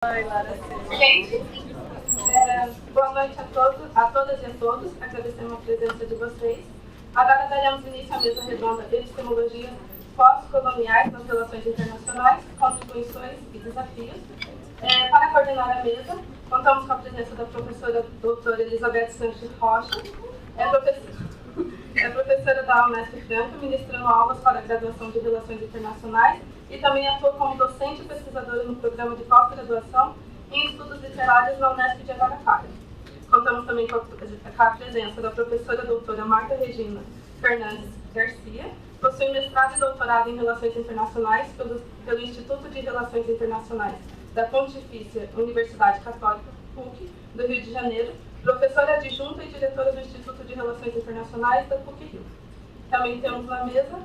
Gente, boa noite a todas e a todos. Agradecemos a presença de vocês. Agora daremos início à mesa redonda Epistemologia Pós-Coloniais nas Relações Internacionais, Contribuições e Desafios. Para coordenar a mesa, contamos com a presença da professora doutora Elizabeth Sanches Rocha, professora da Unesp Franca, ministrando aulas para a graduação de Relações Internacionais e também atua como docente e pesquisadora no programa de pós-graduação em estudos literários na Unesp de Araraquara. Contamos também com a presença da professora doutora Marta Regina Fernandes Garcia, possui mestrado e doutorado em Relações Internacionais pelo Instituto de Relações Internacionais da Pontifícia Universidade Católica, PUC, do Rio de Janeiro, professora adjunta e diretora do Instituto de Relações Internacionais da PUC-Rio. Também temos na mesa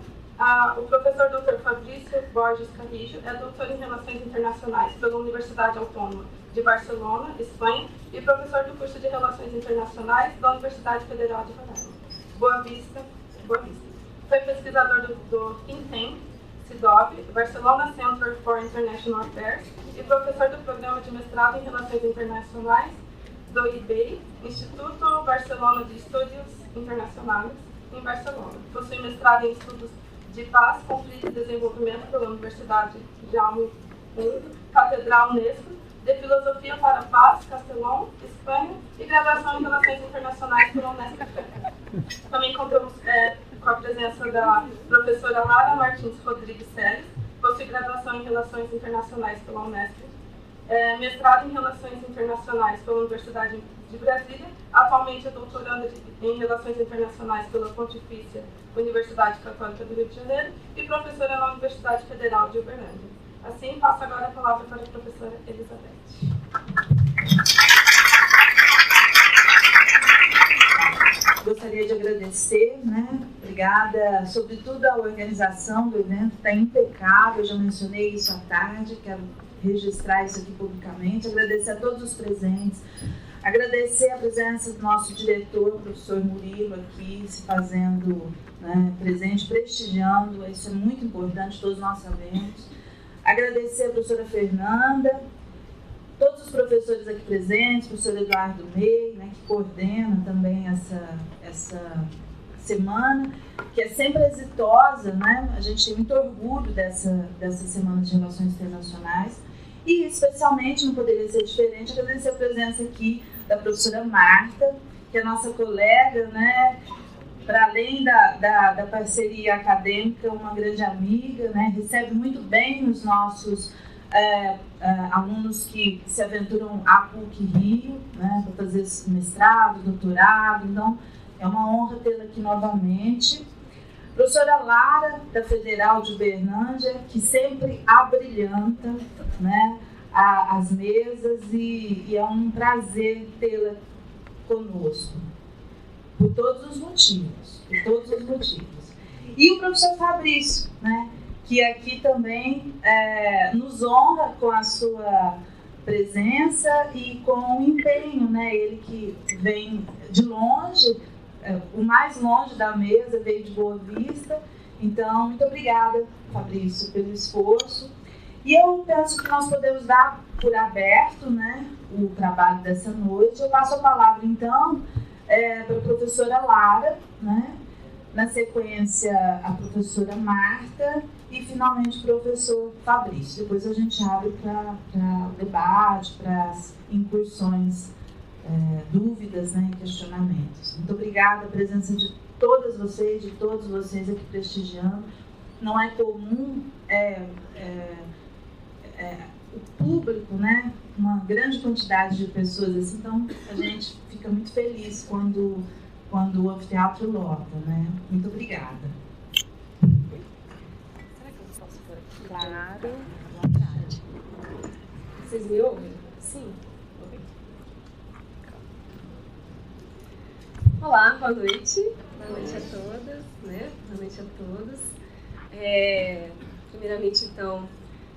o professor Dr. Fabrício Borges Carrijo, doutor em Relações Internacionais pela Universidade Autônoma de Barcelona, Espanha, e professor do curso de Relações Internacionais da Universidade Federal de Roraima, Boa Vista. Foi pesquisador do think tank CIDOB, Barcelona Center for International Affairs, e professor do programa de mestrado em Relações Internacionais do IBEI, Instituto Barcelona de Estudos Internacionais, em Barcelona. Possui mestrado em Estudos de Paz, Conflito e Desenvolvimento pela Universidade Jaume I, Catedral Unesco, de Filosofia para a Paz, Castellón, Espanha, e graduação em Relações Internacionais pela Unesp. Também contamos com a presença da professora Lara Martins Rodrigues Seles, possui graduação em Relações Internacionais pela Unesp, mestrado em Relações Internacionais pela Universidade de Brasília, atualmente é doutoranda em Relações Internacionais pela Pontifícia Universidade Católica do Rio de Janeiro e professora na Universidade Federal de Uberlândia. Assim, passo agora a palavra para a professora Elizabeth. Gostaria de agradecer, Obrigada, sobretudo, a organização do evento, está impecável, eu já mencionei isso à tarde, quero registrar isso aqui publicamente, agradecer a todos os presentes, agradecer a presença do nosso diretor, o professor Murilo, aqui se fazendo presente, prestigiando, isso é muito importante, todos nós sabemos. Agradecer a professora Fernanda, todos os professores aqui presentes, o professor Eduardo Mei, que coordena também essa semana, que é sempre exitosa, A gente tem muito orgulho dessa Semana de Relações Internacionais. E, especialmente, não poderia ser diferente, agradecer a presença aqui da professora Marta, que é nossa colega, para além da parceria acadêmica, uma grande amiga, recebe muito bem os nossos alunos que se aventuram à PUC-Rio, para fazer esse mestrado, doutorado, então é uma honra tê-la aqui novamente. Professora Lara, da Federal de Uberlândia, que sempre abrilhanta as mesas e é um prazer tê-la conosco, por todos os motivos. E o professor Fabrício, que aqui também nos honra com a sua presença e com o empenho, ele que vem de longe, o mais longe da mesa, veio de Boa Vista. Então, muito obrigada, Fabrício, pelo esforço. E eu penso que nós podemos dar por aberto o trabalho dessa noite. Eu passo a palavra, então, para a professora Lara, na sequência, a professora Marta e, finalmente, o professor Fabrício. Depois a gente abre para o debate, para as incursões, dúvidas e questionamentos. Muito obrigada a presença de todas vocês, de todos vocês aqui prestigiando. Não é comum o público, uma grande quantidade de pessoas assim, então a gente fica muito feliz quando o anfiteatro lota, Muito obrigada. Será que eu posso pôr aqui? Claro, à vontade. Vocês me ouvem? Sim? Olá, boa noite. Boa noite a todas, Boa noite a todos. Primeiramente, então,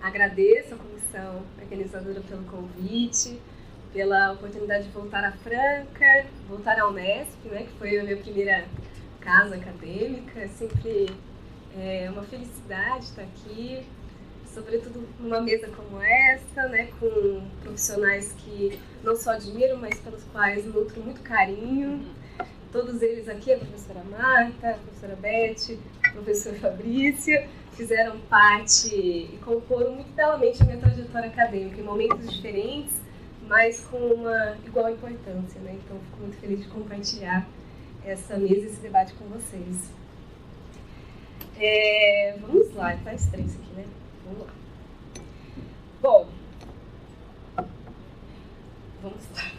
agradeço a comissão organizadora pelo convite, pela oportunidade de voltar à Franca, voltar à Unesp, que foi a minha primeira casa acadêmica. É sempre uma felicidade estar aqui. sobretudo numa mesa como esta, né, com profissionais que não só admiro, mas pelos quais nutro muito carinho. Todos eles aqui, a professora Marta, a professora Beth, o professor Fabrício, fizeram parte e comporam muito belamente a minha trajetória acadêmica, em momentos diferentes, mas com uma igual importância, né? Então, fico muito feliz de compartilhar essa mesa, esse debate com vocês. Vamos lá, tá estranho isso aqui, né? Vamos lá. Bom, vamos lá.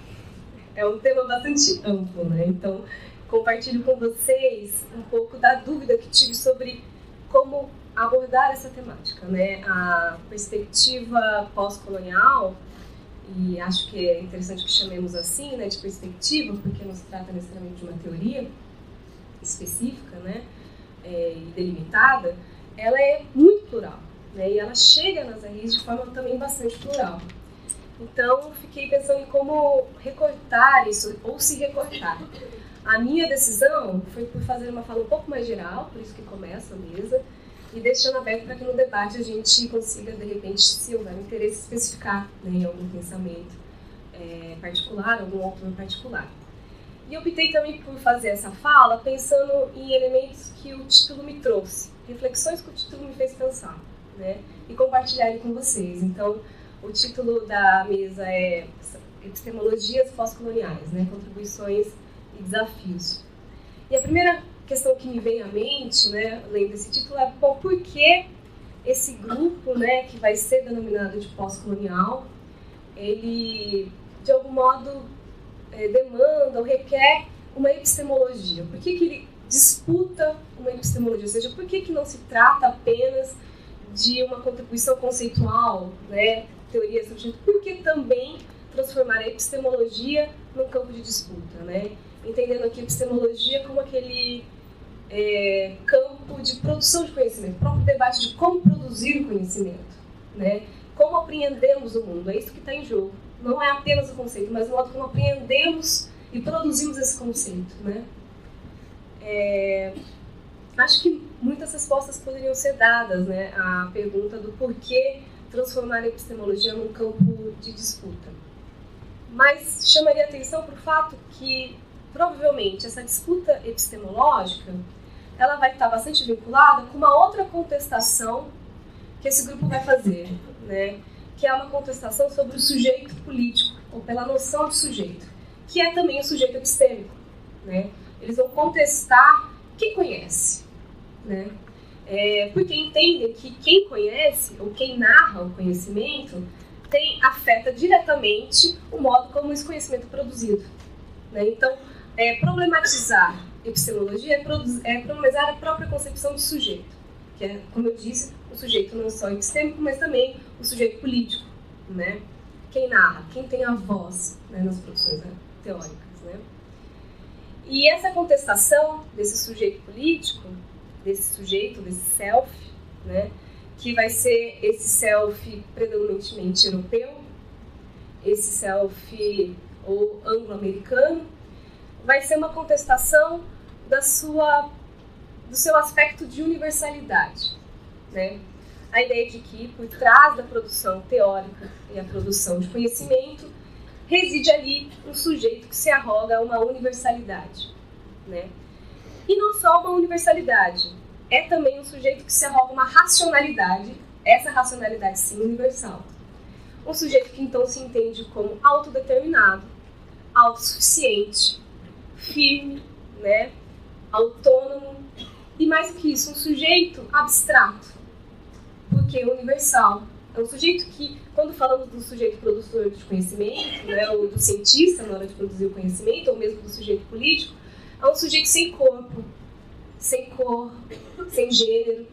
É um tema bastante amplo, né? Então, compartilho com vocês um pouco da dúvida que tive sobre como abordar essa temática, né? A perspectiva pós-colonial, e acho que é interessante que chamemos assim, né, de perspectiva, porque não se trata necessariamente de uma teoria específica, né, e delimitada, ela é muito plural, né, e ela chega nas raízes de forma também bastante plural. Então, fiquei pensando em como recortar isso, ou se recortar. A minha decisão foi por fazer uma fala um pouco mais geral, por isso que começa a mesa, e deixando aberto para que no debate a gente consiga, de repente, se houver interesse, especificar, né, em algum pensamento particular, algum autor particular. E optei também por fazer essa fala pensando em elementos que o título me trouxe, reflexões que o título me fez pensar, né, e compartilhar ele com vocês. Então, o título da mesa é Epistemologias Pós-Coloniais, né, Contribuições e Desafios. E a primeira questão que me vem à mente, né, além desse título, é bom, por que esse grupo, né, que vai ser denominado de pós-colonial, ele, de algum modo, demanda ou requer uma epistemologia? Por que ele disputa uma epistemologia? Ou seja, por que não se trata apenas de uma contribuição conceitual, né, teoria subjetiva? Por que também transformar a epistemologia num campo de disputa, né? Entendendo aqui a epistemologia como aquele campo de produção de conhecimento, o próprio debate de como produzir o conhecimento, né? Como apreendemos o mundo, é isso que está em jogo. Não é apenas o conceito, mas o modo como apreendemos e produzimos esse conceito, né? Acho que muitas respostas poderiam ser dadas, né, à pergunta do porquê transformar a epistemologia num campo de disputa. Mas chamaria atenção para o fato que, provavelmente, essa disputa epistemológica ela vai estar bastante vinculada com uma outra contestação que esse grupo vai fazer, né? Que é uma contestação sobre o sujeito político, ou pela noção de sujeito, que é também o sujeito epistêmico, né? Eles vão contestar quem conhece, né? Porque entendem que quem conhece, ou quem narra o conhecimento, afeta diretamente o modo como esse conhecimento é produzido, né? Então, problematizar epistemologia é problematizar a própria concepção de sujeito, que é, como eu disse, o sujeito não só epistêmico, mas também o sujeito político, né? Quem narra, quem tem a voz, né, nas produções, né, teóricas, né? E essa contestação desse sujeito político, desse sujeito, desse self, né, que vai ser esse self predominantemente europeu, esse self ou anglo-americano, vai ser uma contestação do seu aspecto de universalidade, né? A ideia de que por trás da produção teórica e a produção de conhecimento reside ali um sujeito que se arroga uma universalidade, né? E não só uma universalidade, é também um sujeito que se arroga uma racionalidade, essa racionalidade sim universal. Um sujeito que então se entende como autodeterminado, autossuficiente, firme, né, autônomo, e mais do que isso, um sujeito abstrato, porque é universal. É um sujeito que, quando falamos do sujeito produtor de conhecimento, né, ou do cientista na hora de produzir o conhecimento, ou mesmo do sujeito político, é um sujeito sem corpo, sem cor, sem gênero.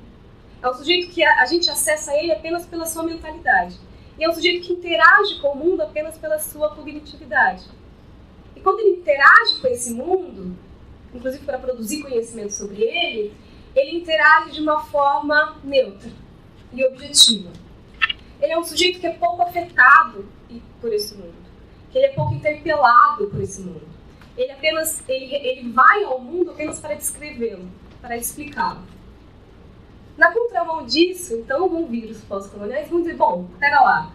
É um sujeito que a gente acessa ele apenas pela sua mentalidade. E é um sujeito que interage com o mundo apenas pela sua cognitividade. E quando ele interage com esse mundo, inclusive para produzir conhecimento sobre ele, ele interage de uma forma neutra e objetiva. Ele é um sujeito que é pouco afetado por esse mundo, que ele é pouco interpelado por esse mundo. Ele vai ao mundo apenas para descrevê-lo, para explicá-lo. Na contramão disso, então, vão vir os pós-coloniais e vão dizer, bom, pera lá,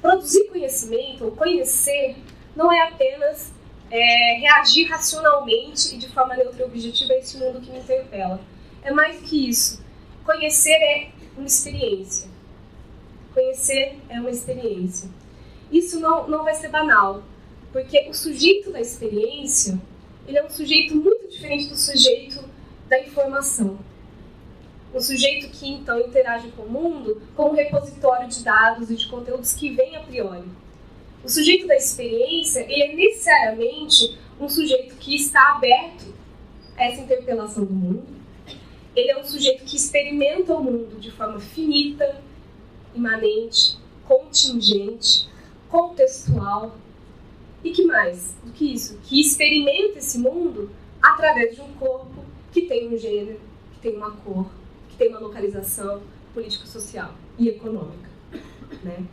produzir conhecimento, ou conhecer, não é apenas reagir racionalmente e de forma neutra e objetiva a esse mundo que me interpela. É mais do que isso. Conhecer é uma experiência. Conhecer é uma experiência. Isso não vai ser banal, porque o sujeito da experiência, ele é um sujeito muito diferente do sujeito da informação. Um sujeito que, então, interage com o mundo como um repositório de dados e de conteúdos que vem a priori. O sujeito da experiência, ele é necessariamente um sujeito que está aberto a essa interpelação do mundo. Ele é um sujeito que experimenta o mundo de forma finita, imanente, contingente, contextual. E que mais do que isso? Que experimenta esse mundo através de um corpo que tem um gênero, que tem uma cor, que tem uma localização político-social e econômica, né?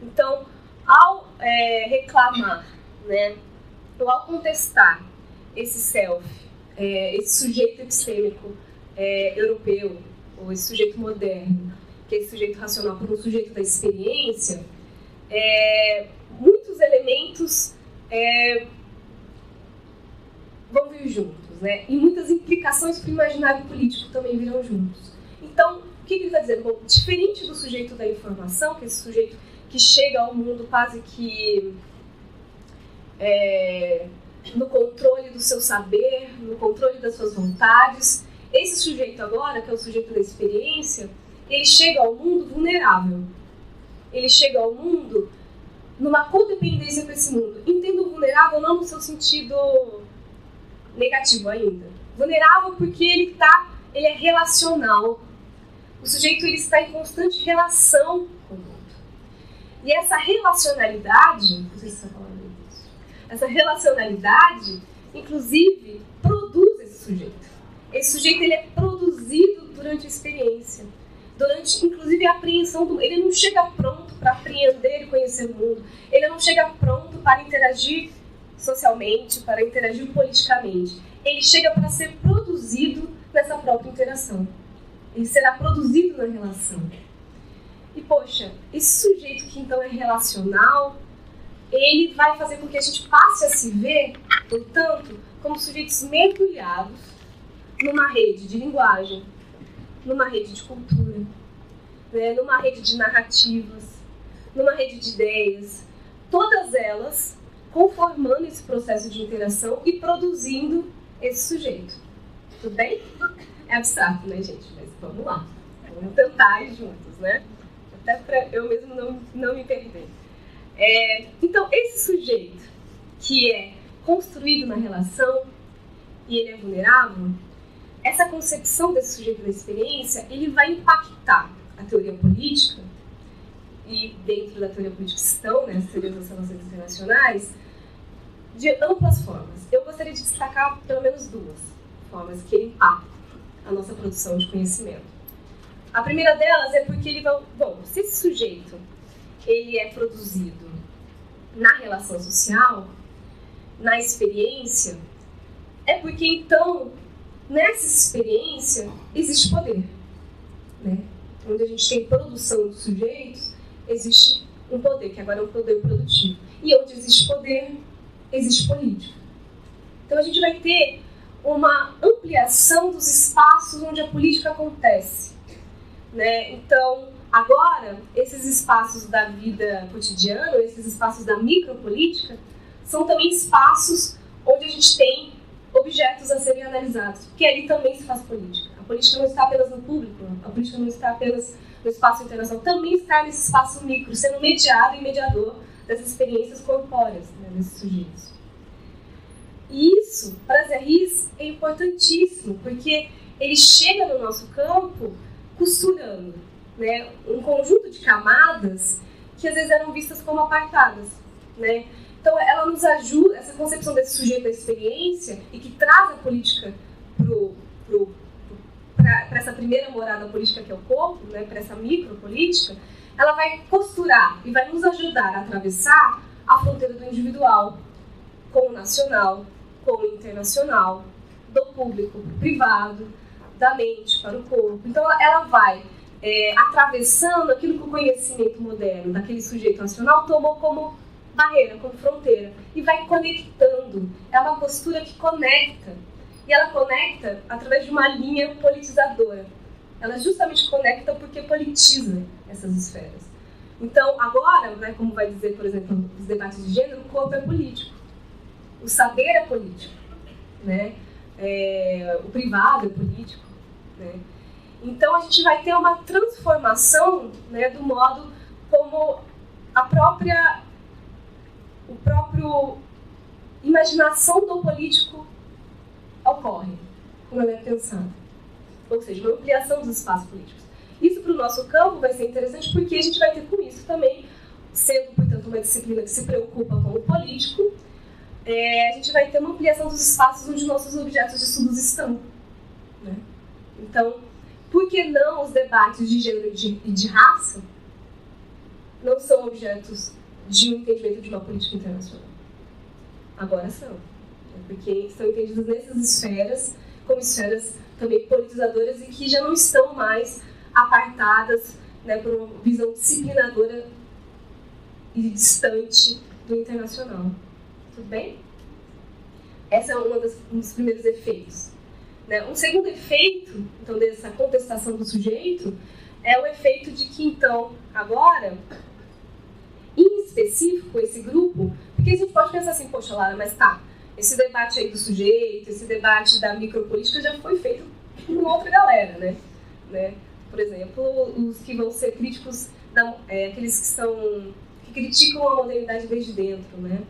Então, ao reclamar, né, ou ao contestar esse self, esse sujeito epistêmico europeu, ou esse sujeito moderno, que é esse sujeito racional por um sujeito da experiência, muitos elementos vão vir juntos, né? E muitas implicações para o imaginário político também virão juntos. Então, o que ele está dizendo? Bom, diferente do sujeito da informação, que é esse sujeito que chega ao mundo quase que no controle do seu saber, no controle das suas vontades, esse sujeito agora, que é o sujeito da experiência, ele chega ao mundo vulnerável. Ele chega ao mundo numa codependência com esse mundo. Entendo vulnerável não no seu sentido negativo ainda. Vulnerável porque ele é relacional. O sujeito ele está em constante relação com o mundo. E essa relacionalidade, não sei se você está falando disso, essa relacionalidade, inclusive, produz esse sujeito. Esse sujeito ele é produzido durante a experiência, durante, inclusive, a apreensão do mundo. Ele não chega pronto para apreender e conhecer o mundo. Ele não chega pronto para interagir socialmente, para interagir politicamente. Ele chega para ser produzido nessa própria interação. Ele será produzido na relação. E, poxa, esse sujeito que, então, é relacional, ele vai fazer com que a gente passe a se ver, portanto, como sujeitos mergulhados numa rede de linguagem, numa rede de cultura, né, numa rede de narrativas, numa rede de ideias, todas elas conformando esse processo de interação e produzindo esse sujeito. Tudo bem? É abstrato, né, gente? Mas vamos lá. Vamos tentar ir juntos, né? Até para eu mesmo não me perder. Então, esse sujeito que é construído na relação e ele é vulnerável, essa concepção desse sujeito da experiência, ele vai impactar a teoria política, e dentro da teoria política estão, né, as teorias das relações internacionais, de amplas formas. Eu gostaria de destacar pelo menos duas formas que ele impacta a nossa produção de conhecimento. A primeira delas é porque ele vai... Bom, se esse sujeito ele é produzido na relação social, na experiência, é porque então nessa experiência existe poder, né? Onde a gente tem produção de sujeitos, existe um poder, que agora é um poder produtivo. E onde existe poder, existe política. Então a gente vai ter uma ampliação dos espaços onde a política acontece, né? Então, agora, esses espaços da vida cotidiana, esses espaços da micropolítica, são também espaços onde a gente tem objetos a serem analisados, porque ali também se faz política. A política não está apenas no público, a política não está apenas no espaço internacional, também está nesse espaço micro, sendo mediado e mediador dessas experiências corpóreas, né, desses sujeitos. E isso, para Zé Rhys, é importantíssimo, porque ele chega no nosso campo costurando, né, um conjunto de camadas que às vezes eram vistas como apartadas, né? Então, ela nos ajuda, essa concepção desse sujeito da experiência, e que traz a política para essa primeira morada política que é o corpo, né, para essa micropolítica, ela vai costurar e vai nos ajudar a atravessar a fronteira do individual com o nacional, com o internacional, do público para o privado, da mente para o corpo. Então, ela vai atravessando aquilo que o conhecimento moderno daquele sujeito racional tomou como barreira, como fronteira, e vai conectando. É uma postura que conecta. E ela conecta através de uma linha politizadora. Ela justamente conecta porque politiza essas esferas. Então, agora, né, como vai dizer, por exemplo, os debates de gênero, o corpo é político. O saber é político. Né? O privado é político. Né? Então, a gente vai ter uma transformação, né, do modo como a própria imaginação do político ocorre, como ela é pensada. Ou seja, uma ampliação dos espaços políticos. Isso, para o nosso campo, vai ser interessante porque a gente vai ter com isso também, sendo, portanto, uma disciplina que se preocupa com o político, a gente vai ter uma ampliação dos espaços onde nossos objetos de estudos estão. Né? Então, por que não os debates de gênero e de raça não são objetos de um entendimento de uma política internacional? Agora são. Porque são entendidos nessas esferas como esferas também politizadoras e que já não estão mais apartadas, né, por uma visão disciplinadora e distante do internacional. Tudo bem? Esse é um dos primeiros efeitos. Né? Um segundo efeito, então, dessa contestação do sujeito é o efeito de que, então, agora, em específico, esse grupo, porque a gente pode pensar assim, poxa, Lara, mas tá, esse debate aí do sujeito, esse debate da micropolítica já foi feito por uma outra galera, né? Por exemplo, os que vão ser críticos, aqueles que criticam a modernidade desde dentro, né?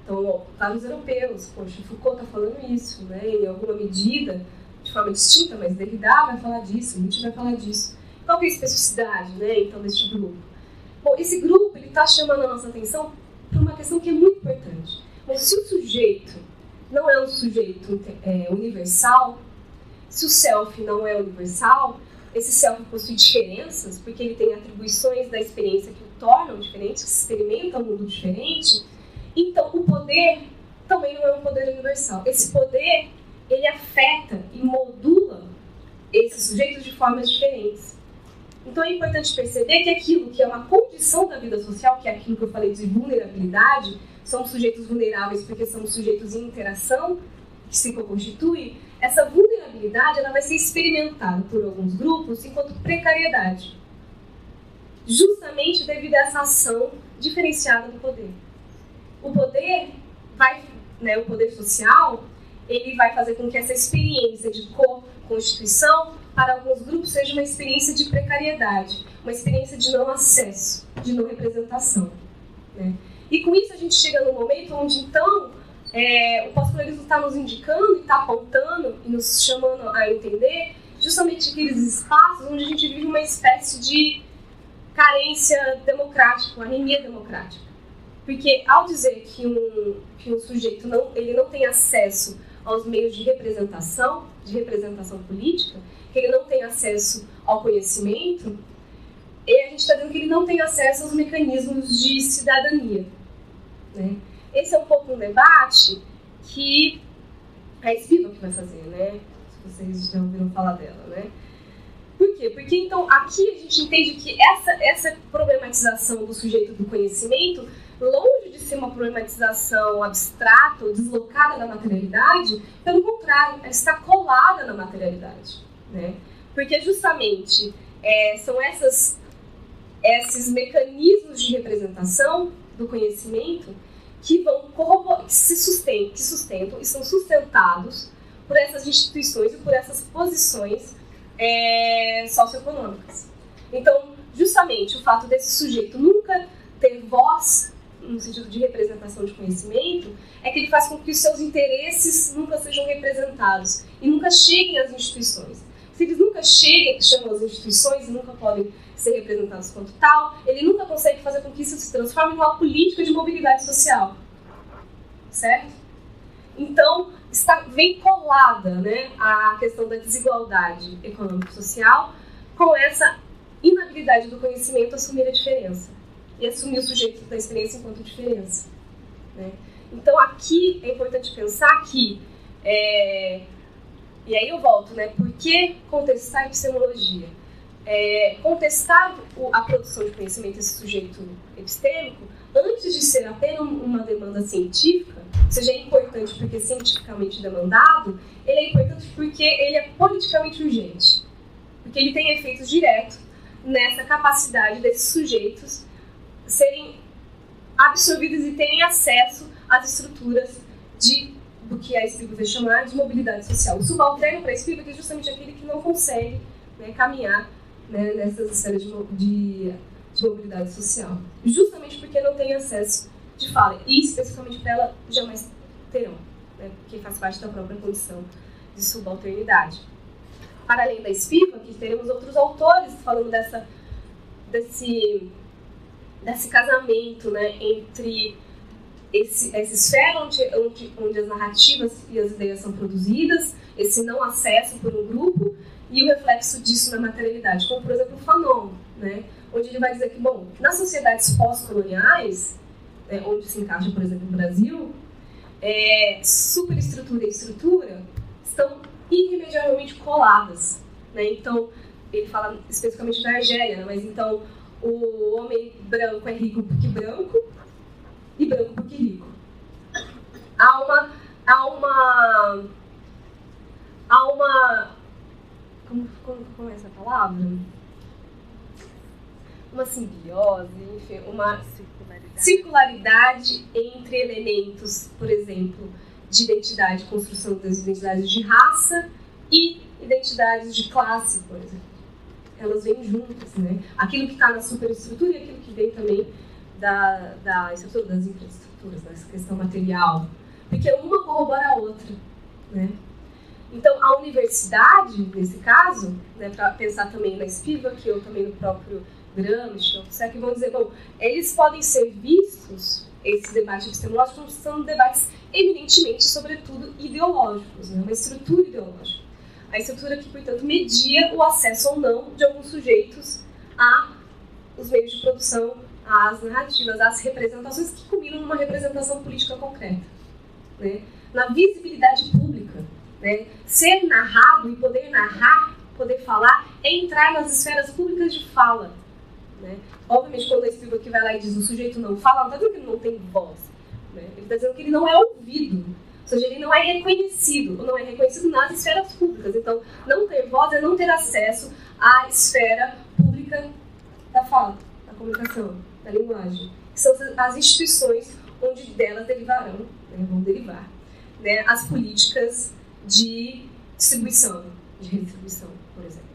Então, tá nos europeus, poxa, Foucault está falando isso, né? Em alguma medida, de forma distinta, mas Derrida vai falar disso, Nietzsche vai falar disso. Qual que é a especificidade, né, então, deste grupo? Bom, esse grupo está chamando a nossa atenção para uma questão que é muito importante. Bom, se o sujeito não é um sujeito universal, se o self não é universal, esse self possui diferenças, porque ele tem atribuições da experiência que o tornam diferente, que experimenta um mundo diferente, então o poder também não é um poder universal. Esse poder, ele afeta e modula esses sujeitos de formas diferentes. Então é importante perceber que aquilo que é uma condição da vida social, que é aquilo que eu falei de vulnerabilidade, somos sujeitos vulneráveis porque somos sujeitos em interação, que se constitui, essa vulnerabilidade ela vai ser experimentada por alguns grupos enquanto precariedade, justamente devido a essa ação diferenciada do poder. O poder vai, né, o poder social, ele vai fazer com que essa experiência de co-constituição para alguns grupos seja uma experiência de precariedade, uma experiência de não acesso, de não representação. Né? E com isso a gente chega num momento onde, então, o pós-colorismo está nos indicando e está apontando e nos chamando a entender justamente aqueles espaços onde a gente vive uma espécie de carência democrática, uma anemia democrática. Porque ao dizer que um sujeito ele não tem acesso aos meios de representação política, que ele não tem acesso ao conhecimento, e a gente está dizendo que ele não tem acesso aos mecanismos de cidadania. Né? Esse é um pouco um debate que a Spivak vai fazer, né? Se vocês já ouviram falar dela, né? Por quê? Porque, então, aqui a gente entende que essa problematização do sujeito do conhecimento, longe de ser uma problematização abstrata ou deslocada da materialidade, pelo contrário, ela está colada na materialidade. Né? Porque, justamente, são esses mecanismos de representação do conhecimento que se sustentam e são sustentados por essas instituições e por essas posições socioeconômicas. Então, justamente, o fato desse sujeito nunca ter voz, no sentido de representação de conhecimento, é que ele faz com que os seus interesses nunca sejam representados e nunca cheguem às instituições. Se eles nunca chegam às instituições e nunca podem ser representados quanto tal, ele nunca consegue fazer com que isso se transforme numa política de mobilidade social. Certo? Então, vem colada, né, a questão da desigualdade econômico-social com essa inabilidade do conhecimento a assumir a diferença e assumir o sujeito da experiência enquanto diferença. Né? Então, aqui é importante pensar que E aí eu volto, né? Por que contestar a epistemologia? Contestar a produção de conhecimento desse sujeito epistêmico, antes de ser apenas uma demanda científica, ou seja, é importante porque é cientificamente demandado, ele é importante porque ele é politicamente urgente. Porque ele tem efeitos diretos nessa capacidade desses sujeitos serem absorvidos e terem acesso às estruturas do que a Spivak vai chamar de mobilidade social. O subalterno para a Spivak é justamente aquele que não consegue, né, caminhar, né, nessas esferas de mobilidade social. Justamente porque não tem acesso de fala. E, especificamente para ela, jamais terão, né, porque faz parte da própria condição de subalternidade. Para além da Spivak, teremos outros autores falando desse casamento, né, entre essa esfera onde as narrativas e as ideias são produzidas, esse não acesso por um grupo, e o reflexo disso na materialidade, como, por exemplo, o Fanon, né, onde ele vai dizer que, bom, nas sociedades pós-coloniais, né, onde se encaixa, por exemplo, o Brasil, superestrutura e estrutura estão irremediavelmente coladas, né? Então, ele fala especificamente da Argélia, né? Mas então o homem branco é rico porque branco e branco porque rico. Há uma como é essa palavra? Uma simbiose, enfim, uma circularidade entre elementos, por exemplo, de identidade, construção das identidades de raça e identidades de classe, por exemplo. Elas vêm juntas, né? Aquilo que está na superestrutura e aquilo que vem também da estrutura das infraestruturas, dessa questão material. Porque uma corrobora a outra, né? Então, a universidade, nesse caso, né, para pensar também na Spivak, ou também no próprio Gramsci, que vão dizer, bom, eles podem ser vistos, esses debates epistemológicos, como são debates eminentemente, sobretudo, ideológicos, né? Uma estrutura ideológica. A estrutura que, portanto, media o acesso ou não de alguns sujeitos aos meios de produção, às narrativas, às representações que culminam numa representação política concreta, né? Na visibilidade pública, né? Ser narrado e poder narrar, poder falar, é entrar nas esferas públicas de fala, né? Obviamente, quando a Spivak vai lá e diz o sujeito não fala, não está dizendo que ele não tem voz, né? Ele está dizendo que ele não é ouvido, ou seja, ele não é reconhecido, ou não é reconhecido nas esferas públicas. Então, não ter voz é não ter acesso à esfera pública da fala, da comunicação, da linguagem, que são as instituições onde delas derivarão, né, vão derivar, né, as políticas de distribuição, de redistribuição, por exemplo.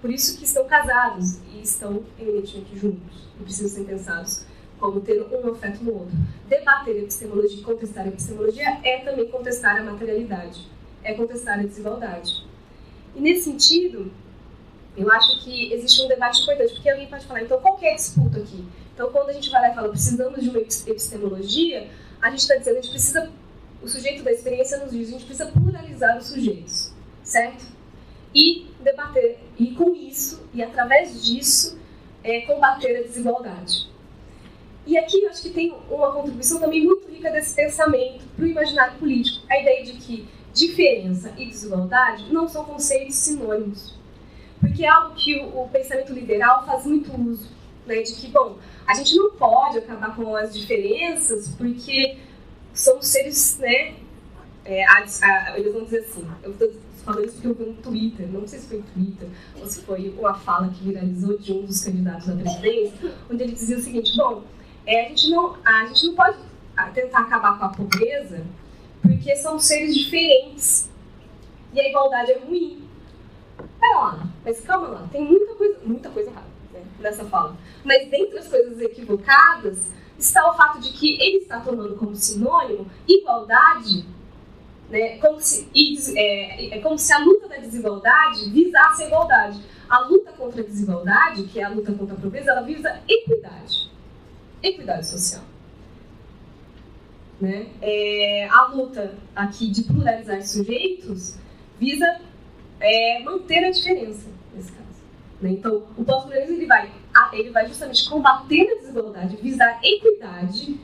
Por isso que estão casados e estão eminentemente juntos, e precisam ser pensados como ter um afeto no outro. Debater a epistemologia e contestar a epistemologia é também contestar a materialidade, é contestar a desigualdade. E nesse sentido, eu acho que existe um debate importante, porque alguém pode falar, então qual que é a disputa aqui? Então, quando a gente vai lá e fala, precisamos de uma epistemologia, a gente está dizendo, a gente precisa, o sujeito da experiência nos diz, a gente precisa pluralizar os sujeitos, certo? E debater, e com isso, e através disso, combater a desigualdade. E aqui eu acho que tem uma contribuição também muito rica desse pensamento para o imaginário político, a ideia de que diferença e desigualdade não são conceitos sinônimos. Porque é algo que o pensamento liberal faz muito uso, né, de que, bom, a gente não pode acabar com as diferenças porque somos seres, né, eles vão dizer assim, eu estou falando isso porque eu vi no Twitter, não sei se foi no Twitter ou se foi uma fala que viralizou de um dos candidatos à presidência, onde ele dizia o seguinte, bom, a gente não pode tentar acabar com a pobreza porque são seres diferentes e a igualdade é ruim. Pera lá, mas calma lá, tem muita coisa errada, né, nessa fala. Mas dentre as coisas equivocadas está o fato de que ele está tomando como sinônimo igualdade, né, como se a luta da desigualdade visasse a igualdade. A luta contra a desigualdade, que é a luta contra a pobreza, ela visa equidade social. Né? A luta aqui de pluralizar sujeitos visa manter a diferença, nesse caso. Né? Então, o pós-colonialismo ele vai justamente combater a desigualdade, visar equidade,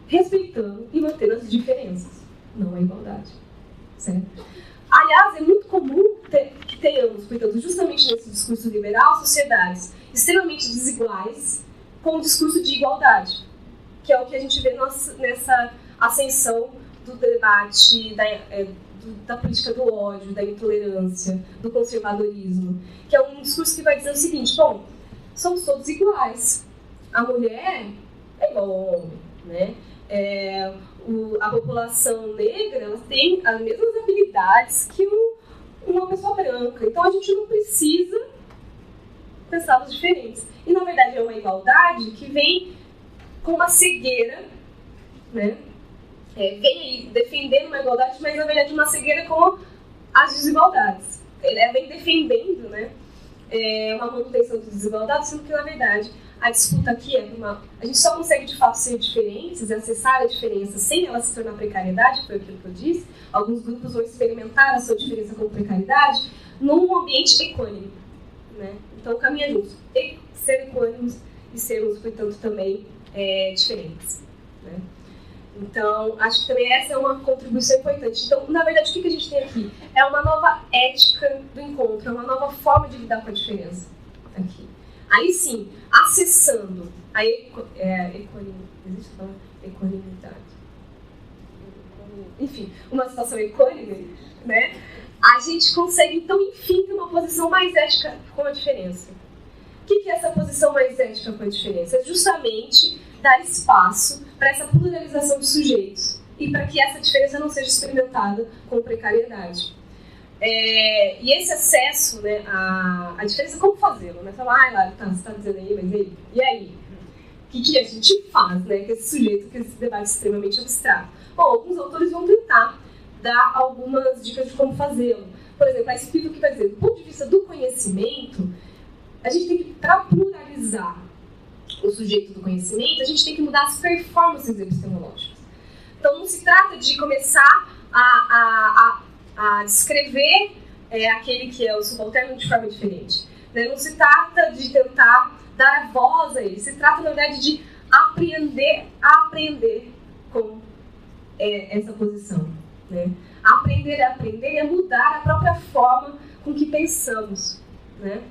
respeitando e mantendo as diferenças, não a igualdade. Certo? Aliás, é muito comum que tenhamos, portanto, justamente nesse discurso liberal, sociedades extremamente desiguais com um discurso de igualdade, que é o que a gente vê nessa ascensão do debate da política do ódio, da intolerância, do conservadorismo, que é um discurso que vai dizer o seguinte: bom, somos todos iguais, a mulher é igual ao homem, né? A população negra, ela tem as mesmas habilidades que uma pessoa branca, então a gente não precisa pensá-los diferentes. E na verdade é uma igualdade que vem com uma cegueira, né? Vem aí defendendo uma igualdade, mas na verdade uma cegueira com as desigualdades. Ele vem defendendo, né, uma manutenção de desigualdades, sendo que na verdade a disputa aqui a gente só consegue de fato ser diferentes e acessar a diferença sem ela se tornar precariedade, foi aquilo que eu disse. Alguns grupos vão experimentar a sua diferença como precariedade num ambiente equânime, né? Então caminha junto. Ser equânimes e sermos, portanto, também diferentes, né? Então, acho que também essa é uma contribuição importante. Então, na verdade, o que a gente tem aqui? É uma nova ética do encontro, é uma nova forma de lidar com a diferença aqui. Aí sim, acessando a equanimidade. Enfim, uma situação equânime, né? A gente consegue, então, enfim, ter uma posição mais ética com a diferença. O que é essa posição mais ética com a diferença? É justamente dar espaço para essa pluralização de sujeitos e para que essa diferença não seja experimentada com precariedade. E esse acesso, né, à diferença, como fazê-lo? Né? Falar, Lara, você está dizendo aí, mas e aí? O que a gente faz, né, com esse sujeito, com esse debate extremamente abstrato? Bom, alguns autores vão tentar dar algumas dicas de como fazê-lo. Por exemplo, a Spivak que vai dizer, do ponto de vista do conhecimento, a gente tem que, para pluralizar o sujeito do conhecimento, a gente tem que mudar as performances epistemológicas. Então, não se trata de começar a descrever aquele que é o subalterno de forma diferente. Né? Não se trata de tentar dar a voz a ele, se trata, na verdade, de aprender com essa posição. Né? Aprender é mudar a própria forma com que pensamos. Né?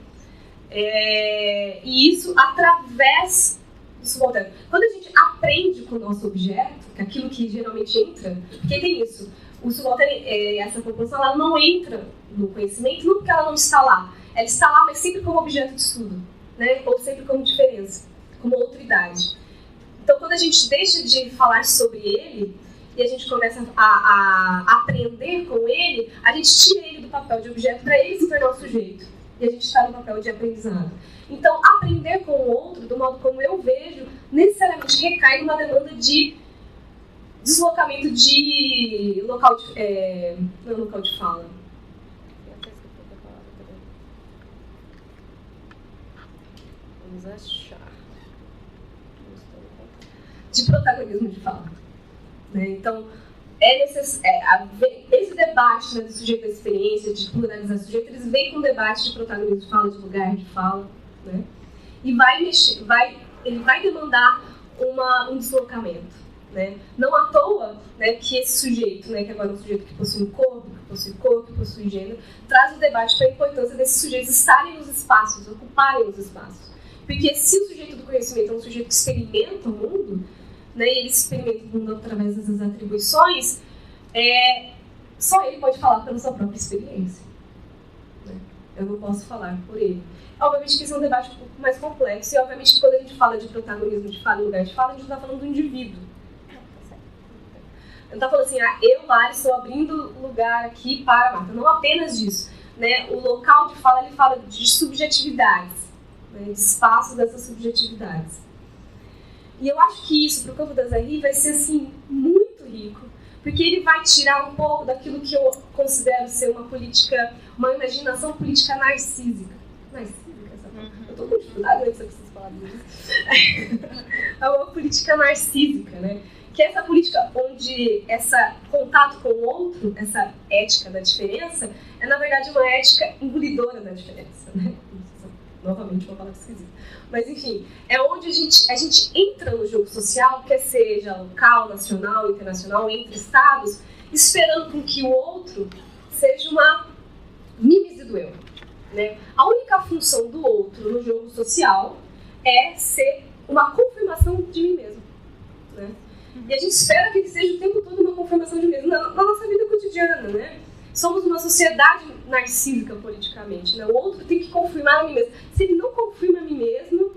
E isso através do subalterno. Quando a gente aprende com o nosso objeto, que é aquilo que geralmente entra, porque tem isso, o subalterno, essa proposição, ela não entra no conhecimento, não porque ela não está lá. Ela está lá, mas sempre como objeto de estudo, né? Ou sempre como diferença, como outridade. Então, quando a gente deixa de falar sobre ele e a gente começa a aprender com ele, a gente tira ele do papel de objeto para ele se tornar um sujeito. E a gente está no papel de aprendizado. Então, aprender com o outro, do modo como eu vejo, necessariamente recai numa demanda de deslocamento de local de... não é local de fala. Vamos achar. De protagonismo de fala. Né? Então, esse debate, né, do sujeito da experiência, de pluralizar o sujeito, eles vêm com o debate de protagonismo de fala, de lugar de fala, né? E ele vai demandar um deslocamento, né? Não à toa, né, que esse sujeito, né, que agora é um sujeito que possui um corpo, que possui gênero, traz o debate para a importância desses sujeitos estarem nos espaços, ocuparem os espaços. Porque se o sujeito do conhecimento é um sujeito que experimenta o mundo, né, e ele experimenta o mundo através dessas atribuições, só ele pode falar pela sua própria experiência. Né? Eu não posso falar por ele. Obviamente que esse é um debate um pouco mais complexo, e obviamente que quando a gente fala de protagonismo de fala e lugar de fala, a gente não está falando do indivíduo. Eu não está falando assim, eu, Lara, estou abrindo lugar aqui para a Marta. Não apenas disso. Né? O local de fala, ele fala de subjetividades, né? De espaços dessas subjetividades. E eu acho que isso, para o campo da Zahir, vai ser assim, muito rico, porque ele vai tirar um pouco daquilo que eu considero ser uma imaginação política narcísica. Narcísica, essa palavra? Eu estou com dificuldade de saber essas palavras. É uma política narcísica, né? Que é essa política onde esse contato com o outro, essa ética da diferença, é na verdade uma ética engolidora da diferença, né? Novamente uma palavra esquisita. Mas, enfim, é onde a gente entra no jogo social, quer seja local, nacional, internacional, entre estados, esperando com que o outro seja uma mímese do eu, né? A única função do outro no jogo social é ser uma confirmação de mim mesmo, né? E a gente espera que ele seja o tempo todo uma confirmação de mim mesmo na nossa vida cotidiana, né? Somos uma sociedade narcísica politicamente, né? O outro tem que confirmar a mim mesmo. Se ele não confirma a mim mesmo,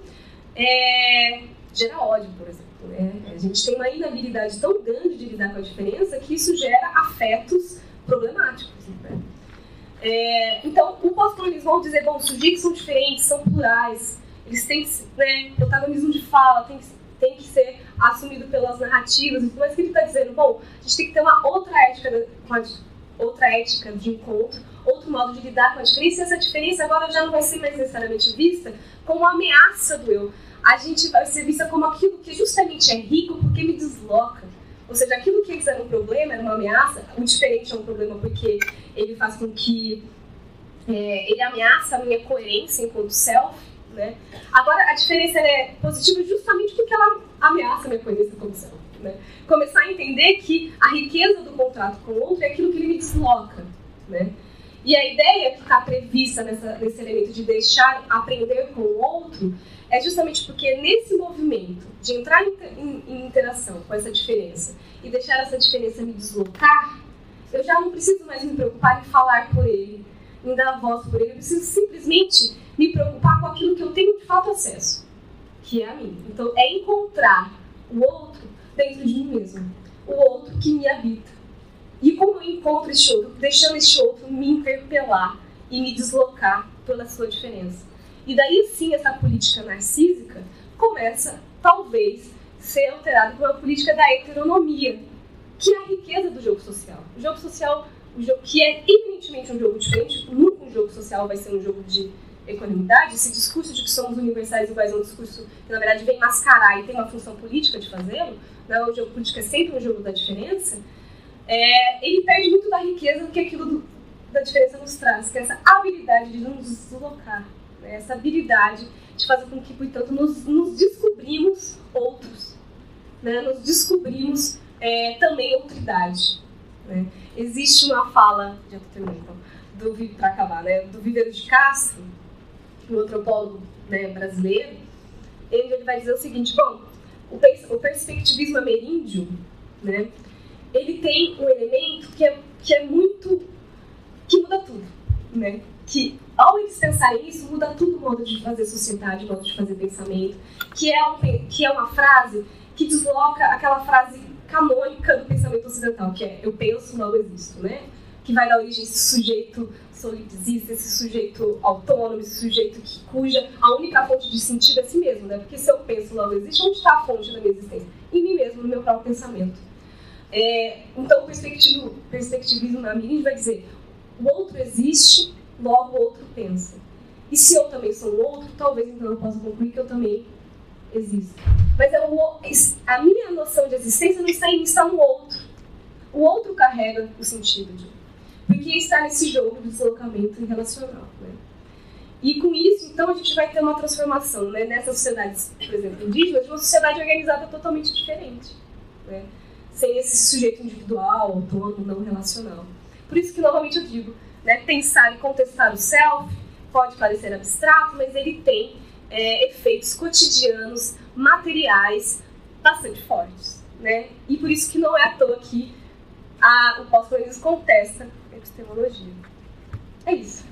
gera ódio, por exemplo, né? A gente tem uma inabilidade tão grande de lidar com a diferença que isso gera afetos problemáticos, né? Então, o pós-colonismo, ao dizer, bom, os sujeitos são diferentes, são plurais, eles têm, né, protagonismo de fala, tem que ser assumido pelas narrativas, mas que ele está dizendo, bom, a gente tem que ter uma outra ética de encontro, outro modo de lidar com a diferença, e essa diferença agora já não vai ser mais necessariamente vista como uma ameaça do eu. A gente vai ser vista como aquilo que justamente é rico porque me desloca. Ou seja, aquilo que antes era um problema, era uma ameaça, o diferente é um problema porque ele faz com que ele ameaça a minha coerência enquanto self, né? Agora, a diferença é positiva justamente porque ela ameaça a minha coerência como self, né? Começar a entender que a riqueza do contrato com o outro é aquilo que ele me desloca, né? E a ideia que está prevista nesse elemento de deixar aprender com o outro é justamente porque nesse movimento de entrar em interação com essa diferença e deixar essa diferença me deslocar, eu já não preciso mais me preocupar em falar por ele, em dar voz por ele, eu preciso simplesmente me preocupar com aquilo que eu tenho de fato acesso, que é a mim. Então, é encontrar o outro dentro de mim mesmo, o outro que me habita. E como eu encontro esse outro? Deixando esse outro me interpelar e me deslocar pela sua diferença. E daí sim essa política narcísica começa, talvez, ser alterada por uma política da heteronomia, que é a riqueza do jogo social. O jogo social, que é evidentemente um jogo diferente, nunca um jogo social vai ser um jogo de equanimidade. Esse discurso de que somos universais iguais é um discurso que, na verdade, vem mascarar e tem uma função política de fazê-lo, né? O jogo político é sempre um jogo da diferença. Ele perde muito da riqueza do que aquilo da diferença nos traz, que é essa habilidade de nos deslocar, né? Essa habilidade de fazer com que, portanto, nos descobrimos outros, né? Nos descobrimos também outridade, né? Existe uma fala, já estou terminando, para acabar, né? Do Viveiro de Castro, um antropólogo, né, brasileiro, ele vai dizer o seguinte, bom, o perspectivismo ameríndio, né, ele tem um elemento que é muito, que muda tudo, né? Que ao eles pensarem isso, muda tudo o modo de fazer sociedade, o modo de fazer pensamento, que é uma frase que desloca aquela frase canônica do pensamento ocidental, que é eu penso, logo existo, né? Que vai dar origem a esse sujeito solipsista, esse sujeito autônomo, esse sujeito cuja a única fonte de sentido é si mesmo, né? Porque se eu penso, logo existe, onde está a fonte da minha existência? Em mim mesmo, no meu próprio pensamento. Então, o perspectivismo na mídia vai dizer o outro existe, logo o outro pensa. E se eu também sou um outro, talvez então eu possa concluir que eu também existo. Mas a minha noção de existência não está em mim, está no outro. O outro carrega o sentido de porque está nesse jogo de deslocamento relacional, né? E com isso, então, a gente vai ter uma transformação, né, nessas sociedades, por exemplo, indígenas, de uma sociedade organizada totalmente diferente, né? Sem esse sujeito individual, autônomo, não relacional. Por isso que, novamente, eu digo, né, pensar e contestar o self pode parecer abstrato, mas ele tem efeitos cotidianos, materiais, bastante fortes, né? E por isso que não é à toa que o pós-colonismo contesta a epistemologia. É isso.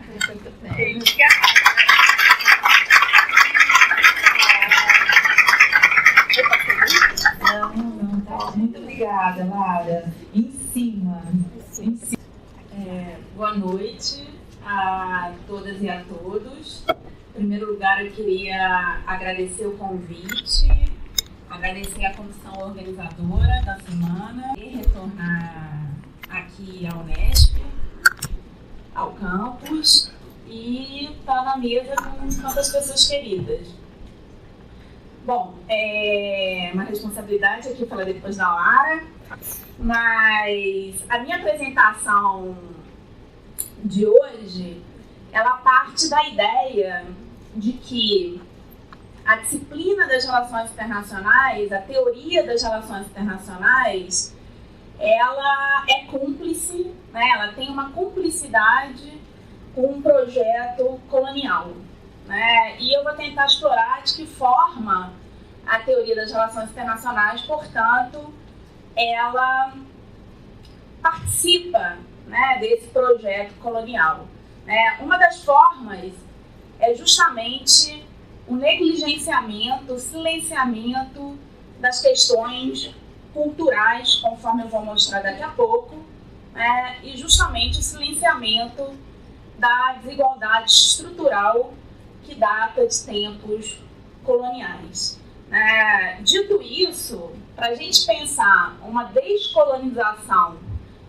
Não, tá. Muito obrigada, Laura. Em cima. Boa noite a todas e a todos. Em primeiro lugar, eu queria agradecer o convite, agradecer a comissão organizadora da semana e retornar aqui à Unesp, ao campus, e estar na mesa com tantas pessoas queridas. Bom, é uma responsabilidade aqui falar depois da Lara, mas a minha apresentação de hoje, ela parte da ideia de que a disciplina das relações internacionais, a teoria das relações internacionais, ela é cúmplice né, ela tem uma cumplicidade com um projeto colonial, né? E eu vou tentar explorar de que forma a teoria das relações internacionais, portanto, ela participa, né, desse projeto colonial. Uma das formas é justamente o negligenciamento, o silenciamento das questões culturais, conforme eu vou mostrar daqui a pouco, e justamente o silenciamento da desigualdade estrutural que data de tempos coloniais. Dito isso, para a gente pensar uma descolonização,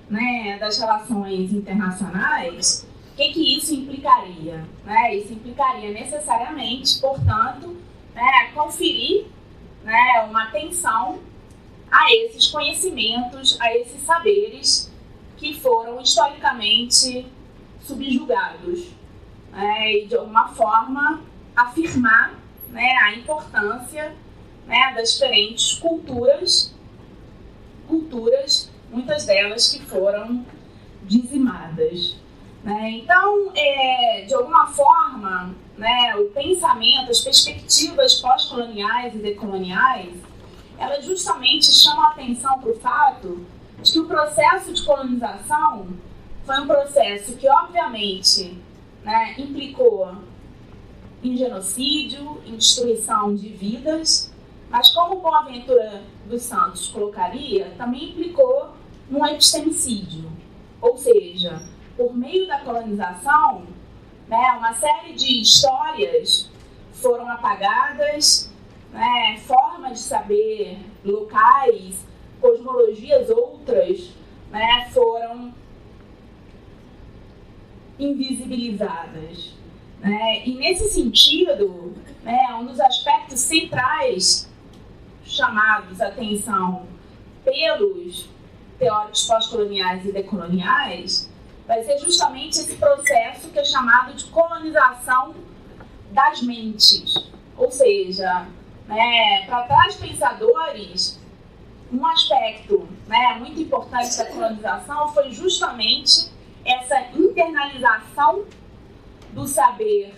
né, das relações internacionais, o que isso implicaria? Isso implicaria necessariamente, portanto, conferir, uma atenção a esses conhecimentos, a esses saberes que foram historicamente subjugados, e de alguma forma afirmar, a importância, das diferentes culturas, muitas delas que foram dizimadas. Então, de alguma forma, o pensamento, as perspectivas pós-coloniais e decoloniais, elas justamente chamam a atenção para o fato de que o processo de colonização foi um processo que, obviamente, implicou em genocídio, em destruição de vidas, mas, como Boaventura dos Santos colocaria, também implicou num epistemicídio, ou seja, por meio da colonização, uma série de histórias foram apagadas, formas de saber locais, cosmologias outras, foram invisibilizadas. E, nesse sentido, um dos aspectos centrais chamados a atenção pelos teóricos pós-coloniais e decoloniais vai ser justamente esse processo que é chamado de colonização das mentes. Ou seja, para tais pensadores, um aspecto muito importante da colonização foi justamente essa internalização do saber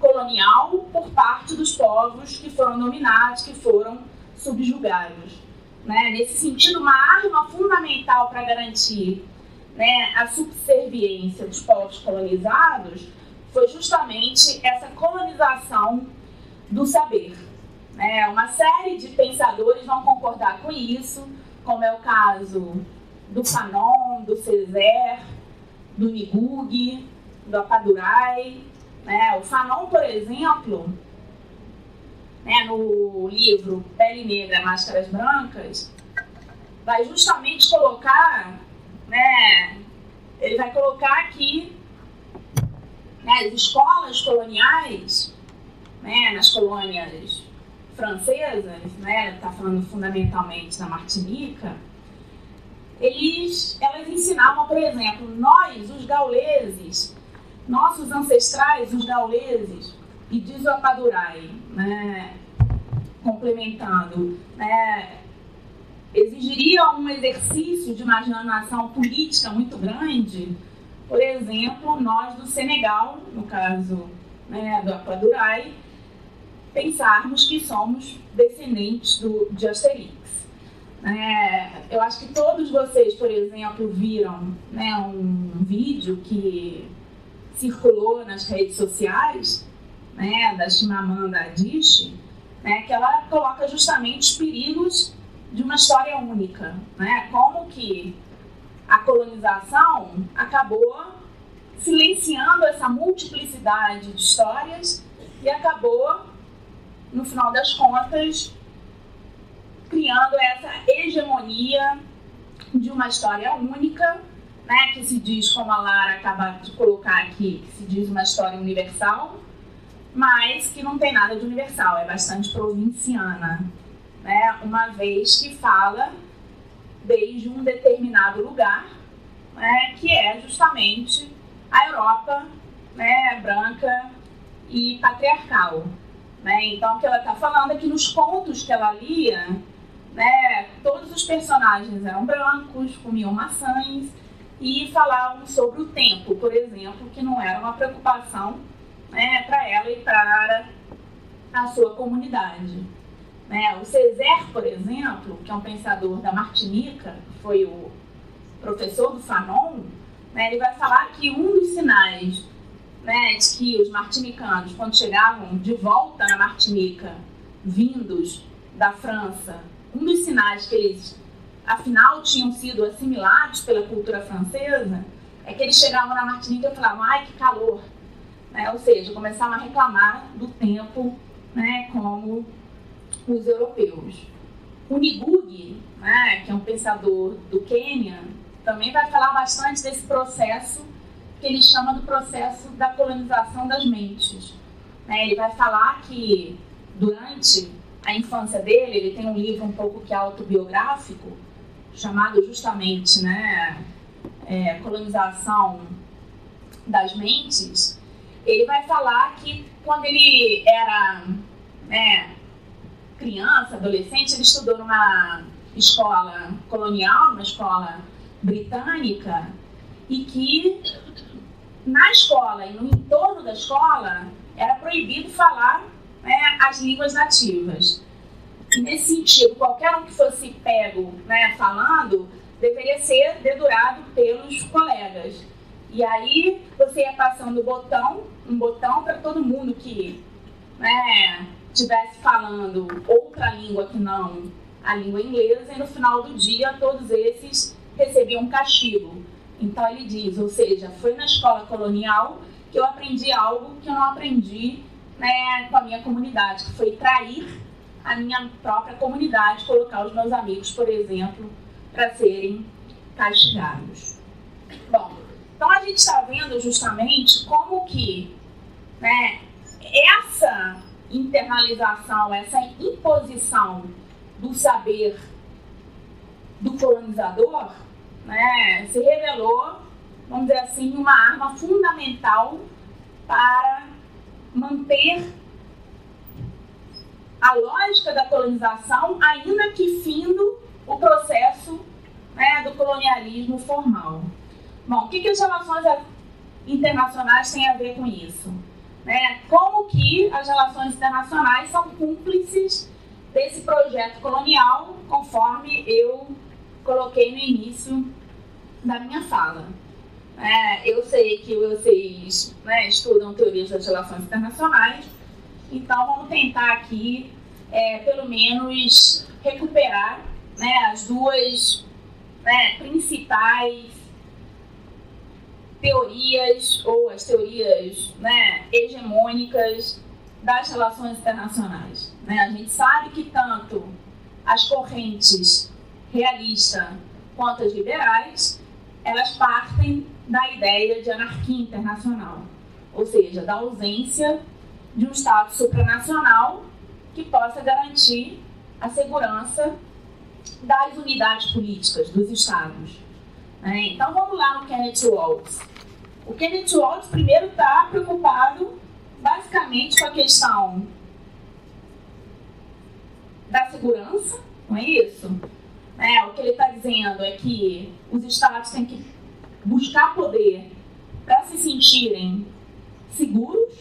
colonial por parte dos povos que foram dominados, que foram subjugados. Nesse sentido, uma arma fundamental para garantir a subserviência dos povos colonizados foi justamente essa colonização do saber. Uma série de pensadores vão concordar com isso, como é o caso do Fanon, do Césaire, do Ngugi, do Appadurai. O Fanon, por exemplo, no livro Pele Negra, Máscaras Brancas, vai justamente colocar, ele vai colocar que as escolas coloniais, nas colônias francesas, está falando fundamentalmente da Martinica, elas ensinavam, por exemplo, nós, os gauleses, nossos ancestrais, os gauleses, e diz o Appadurai, complementando, exigiria um exercício de imaginação política muito grande. Por exemplo, nós do Senegal, no caso do Appadurai, pensarmos que somos descendentes de Asterix. Eu acho que todos vocês, por exemplo, viram um vídeo que circulou nas redes sociais, da Chimamanda Adichie, que ela coloca justamente os perigos de uma história única, como que a colonização acabou silenciando essa multiplicidade de histórias e acabou, no final das contas, criando essa hegemonia de uma história única, que se diz, como a Lara acaba de colocar aqui, que se diz uma história universal, mas que não tem nada de universal, é bastante provinciana, uma vez que fala desde um determinado lugar, que é justamente a Europa, branca e patriarcal. Então, o que ela está falando é que nos contos que ela lia, todos os personagens eram brancos, comiam maçãs, e falavam sobre o tempo, por exemplo, que não era uma preocupação, né, para ela e para a sua comunidade. Né? O Césaire, por exemplo, que é um pensador da Martinica, que foi o professor do Fanon, né, ele vai falar que um dos sinais, né, de que os martinicanos, quando chegavam de volta na Martinica, vindos da França, um dos sinais que eles, afinal, tinham sido assimilados pela cultura francesa, é que eles chegavam na Martinica e falavam, ai, que calor. Né? Ou seja, começavam a reclamar do tempo, né, como os europeus. O Ngugi, né, que é um pensador do Quênia, também vai falar bastante desse processo que ele chama do processo da colonização das mentes. Né? Ele vai falar que durante a infância dele, ele tem um livro um pouco que é autobiográfico, chamado justamente, né, Colonização das Mentes. Ele vai falar que quando ele era, né, criança, adolescente, ele estudou numa escola colonial, numa escola britânica, e que na escola e no entorno da escola era proibido falar, né, as línguas nativas. E nesse sentido, qualquer um que fosse pego, né, falando, deveria ser dedurado pelos colegas. E aí você ia passando um botão para todo mundo que, né, estivesse falando outra língua que não a língua inglesa, e no final do dia todos esses recebiam um castigo. Então ele diz, ou seja, foi na escola colonial que eu aprendi algo que eu não aprendi, né, com a minha comunidade, que foi trair a minha própria comunidade, colocar os meus amigos, por exemplo, para serem castigados. Bom, então a gente está vendo justamente como que, né, essa internalização, essa imposição do saber do colonizador, né, se revelou, vamos dizer assim, uma arma fundamental para manter a lógica da colonização, ainda que findo o processo, né, do colonialismo formal. Bom, o que as relações internacionais têm a ver com isso? Né? Como que as relações internacionais são cúmplices desse projeto colonial, conforme eu coloquei no início da minha fala. Eu sei que vocês, né, estudam teorias das relações internacionais, então vamos tentar aqui, pelo menos, recuperar, né, as duas, né, principais teorias, ou as teorias, né, hegemônicas das relações internacionais. Né? A gente sabe que tanto as correntes realistas quanto as liberais, elas partem da ideia de anarquia internacional, ou seja, da ausência de um Estado supranacional que possa garantir a segurança das unidades políticas dos Estados. Então vamos lá no Kenneth Waltz. O Kenneth Waltz primeiro está preocupado basicamente com a questão da segurança, não é isso? O que ele está dizendo é que os Estados têm que buscar poder para se sentirem seguros,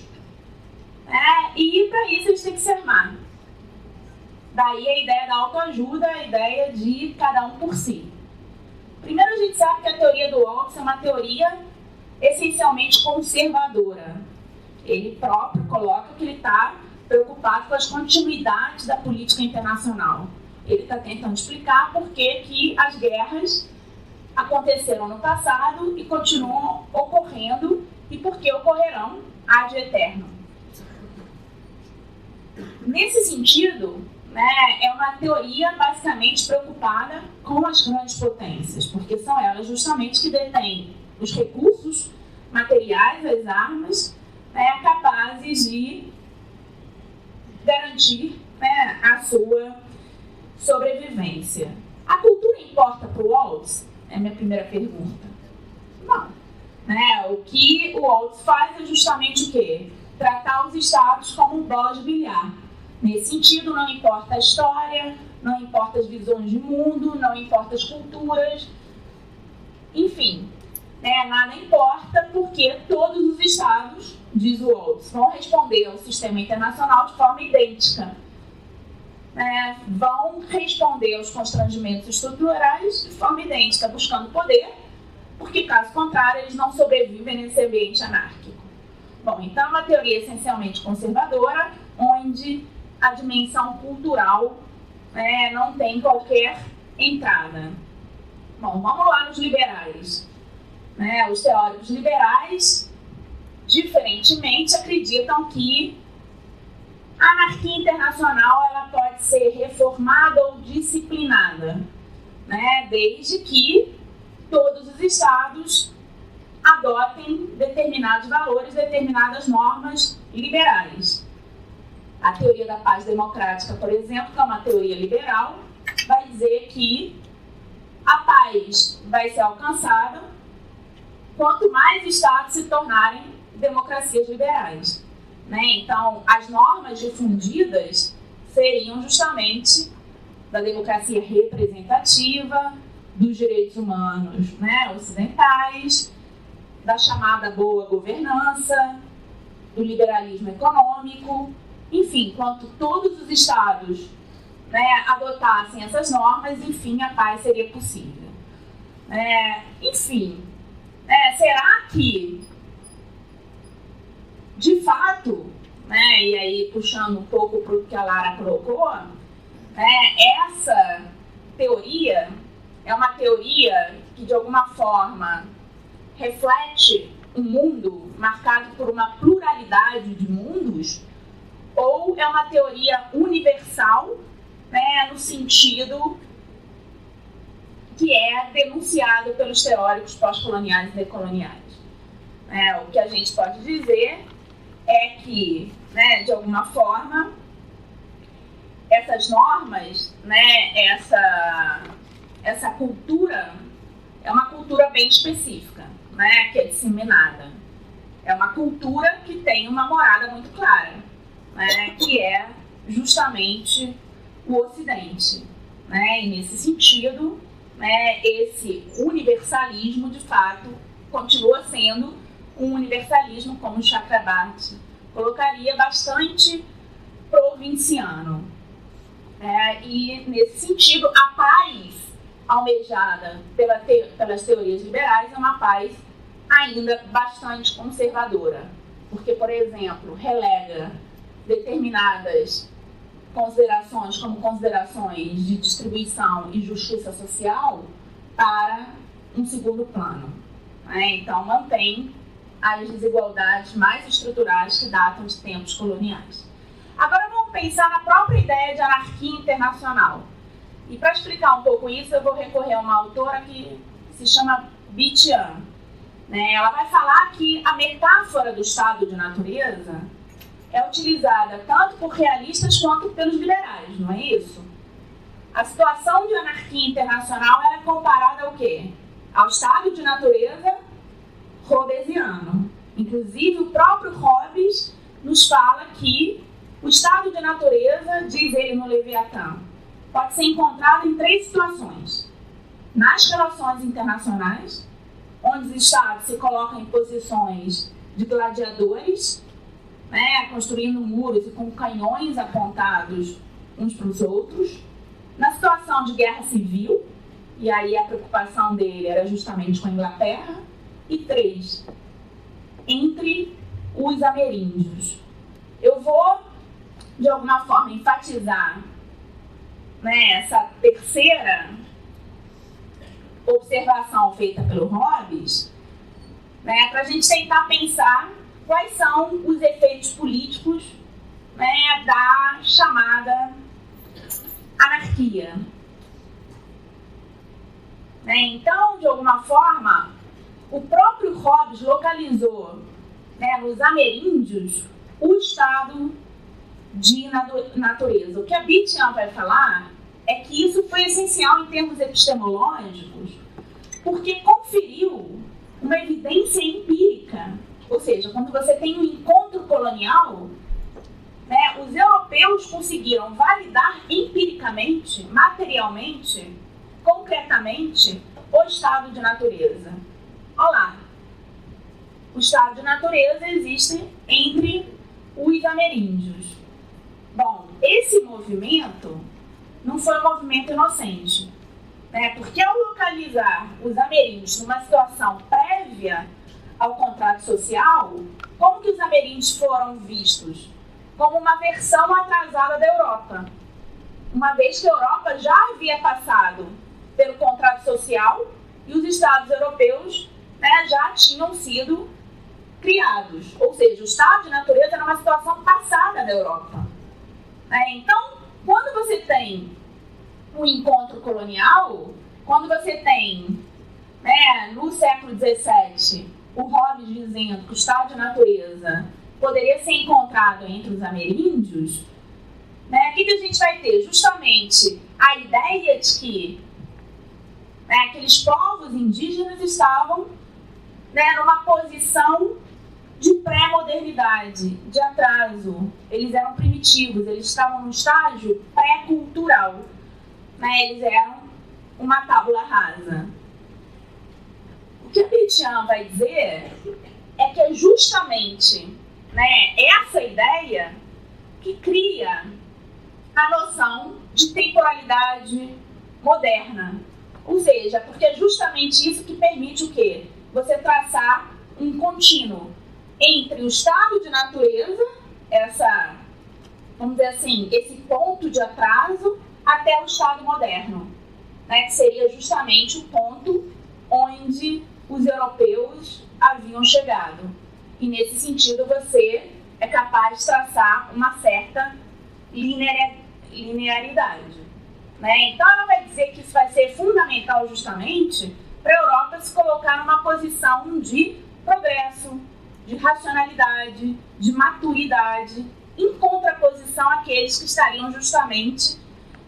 e para isso eles têm que se armar. Daí a ideia da autoajuda, a ideia de cada um por si. Primeiro a gente sabe que a teoria do Waltz é uma teoria essencialmente conservadora. Ele próprio coloca que ele está preocupado com as continuidades da política internacional. Ele está tentando explicar por que as guerras aconteceram no passado e continuam ocorrendo e por que ocorrerão ad eterno. Nesse sentido, é uma teoria basicamente preocupada com as grandes potências, porque são elas justamente que detêm os recursos materiais, as armas, capazes de garantir, a sua sobrevivência. A cultura importa para o Waltz? É a minha primeira pergunta. Não. O que o Waltz faz é justamente o quê? Tratar os estados como bola de bilhar. Nesse sentido, não importa a história, não importa as visões de mundo, não importa as culturas. Enfim, Nada importa, porque todos os estados, diz o Waltz, vão responder ao sistema internacional de forma idêntica. Vão responder aos constrangimentos estruturais de forma idêntica, buscando poder, porque, caso contrário, eles não sobrevivem nesse ambiente anárquico. Bom, então é uma teoria essencialmente conservadora, onde a dimensão cultural não tem qualquer entrada. Bom, vamos lá nos liberais. Os teóricos liberais, diferentemente, acreditam que a anarquia internacional ela pode ser reformada ou disciplinada, desde que todos os estados adotem determinados valores, determinadas normas liberais. A teoria da paz democrática, por exemplo, que é uma teoria liberal, vai dizer que a paz vai ser alcançada quanto mais estados se tornarem democracias liberais. Então, as normas difundidas seriam justamente da democracia representativa, dos direitos humanos ocidentais, da chamada boa governança, do liberalismo econômico. Enfim, quanto todos os estados adotassem essas normas, enfim, a paz seria possível. Será que, de fato, e aí puxando um pouco para o que a Lara colocou, essa teoria é uma teoria que, de alguma forma, reflete um mundo marcado por uma pluralidade de mundos, ou é uma teoria universal, no sentido que é denunciado pelos teóricos pós-coloniais e decoloniais. O que a gente pode dizer é que, de alguma forma, essas normas, essa cultura é uma cultura bem específica, que é disseminada. É uma cultura que tem uma morada muito clara, que é justamente o Ocidente. E nesse sentido, esse universalismo, de fato, continua sendo um universalismo, como o Chakrabarty colocaria, bastante provinciano. E, nesse sentido, a paz almejada pelas teorias liberais é uma paz ainda bastante conservadora, porque, por exemplo, relega determinadas considerações como considerações de distribuição e justiça social para um segundo plano. Então, mantém as desigualdades mais estruturais que datam de tempos coloniais. Agora, vamos pensar na própria ideia de anarquia internacional. E para explicar um pouco isso, eu vou recorrer a uma autora que se chama Bitian. Ela vai falar que a metáfora do estado de natureza é utilizada tanto por realistas quanto pelos liberais, não é isso? A situação de anarquia internacional é comparada ao quê? Ao estado de natureza hobbesiano. Inclusive, o próprio Hobbes nos fala que o estado de natureza, diz ele no Leviatã, pode ser encontrado em 3 situações. Nas relações internacionais, onde os estados se colocam em posições de gladiadores, construindo muros e com canhões apontados uns para os outros. Na situação de guerra civil, e aí a preocupação dele era justamente com a Inglaterra. E 3, entre os ameríndios. Eu vou, de alguma forma, enfatizar essa terceira observação feita pelo Hobbes, para a gente tentar pensar quais são os efeitos políticos da chamada anarquia. Então, de alguma forma, o próprio Hobbes localizou nos ameríndios o estado de natureza. O que a Bitian vai falar é que isso foi essencial em termos epistemológicos, porque conferiu uma evidência empírica. Ou seja, quando você tem um encontro colonial, os europeus conseguiram validar empiricamente, materialmente, concretamente, o estado de natureza. olha lá, o estado de natureza existe entre os ameríndios. Bom, esse movimento não foi um movimento inocente, né? Porque ao localizar os ameríndios numa situação prévia ao contrato social, como que os ameríndios foram vistos? Como uma versão atrasada da Europa. Uma vez que a Europa já havia passado pelo contrato social e os estados europeus, né, já tinham sido criados. Ou seja, o estado de natureza era uma situação passada da Europa. Então, quando você tem um encontro colonial, quando você tem, né, no século XVII, o Hobbes dizendo que o estado de natureza poderia ser encontrado entre os ameríndios, né, o que a gente vai ter? Justamente a ideia de que, né, aqueles povos indígenas estavam, né, numa posição de pré-modernidade, de atraso. Eles eram primitivos, eles estavam num estágio pré-cultural. Né, eles eram uma tábula rasa. O que a Petian vai dizer é que é justamente, né, essa ideia que cria a noção de temporalidade moderna. Ou seja, porque é justamente isso que permite o quê? Você traçar um contínuo entre o estado de natureza, vamos dizer assim, esse ponto de atraso, até o estado moderno, né, que seria justamente o ponto onde os europeus haviam chegado. E nesse sentido você é capaz de traçar uma certa linearidade. Né? Então ela vai dizer que isso vai ser fundamental justamente para a Europa se colocar numa posição de progresso, de racionalidade, de maturidade, em contraposição àqueles que estariam justamente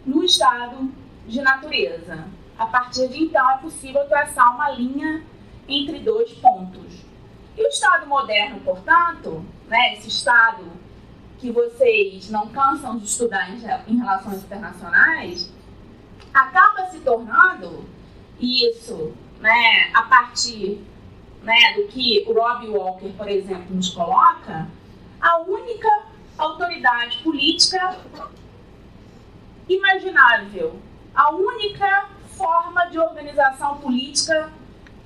no estado de natureza. A partir de então é possível traçar uma linha entre dois pontos. E o estado moderno, portanto, né, esse estado que vocês não cansam de estudar em relações internacionais, acaba se tornando isso, né, a partir, né, do que o Robbie Walker, por exemplo, nos coloca, a única autoridade política imaginável, a única forma de organização política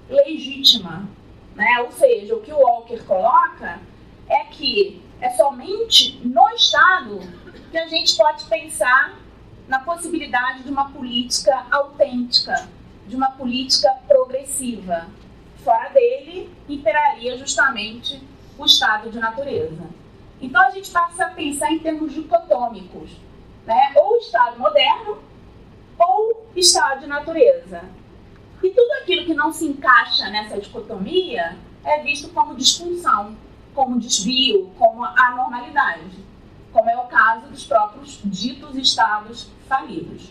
legítima. Né? Ou seja, o que o Walker coloca é que é somente no Estado que a gente pode pensar na possibilidade de uma política autêntica, de uma política progressiva. Fora dele, imperaria justamente o estado de natureza. Então a gente passa a pensar em termos dicotômicos, né? Ou estado moderno, ou estado de natureza. E tudo aquilo que não se encaixa nessa dicotomia é visto como disfunção, como desvio, como anormalidade, como é o caso dos próprios ditos estados falidos.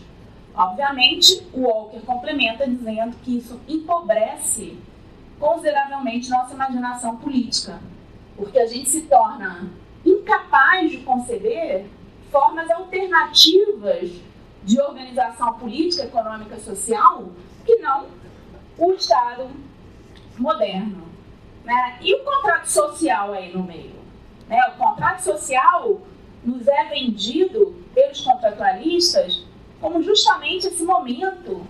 Obviamente, o Walker complementa dizendo que isso empobrece consideravelmente nossa imaginação política, porque a gente se torna incapaz de conceber formas alternativas de organização política, econômica e social que não o Estado moderno. Né? E o contrato social aí no meio? Né? O contrato social nos é vendido pelos contratualistas como justamente esse momento,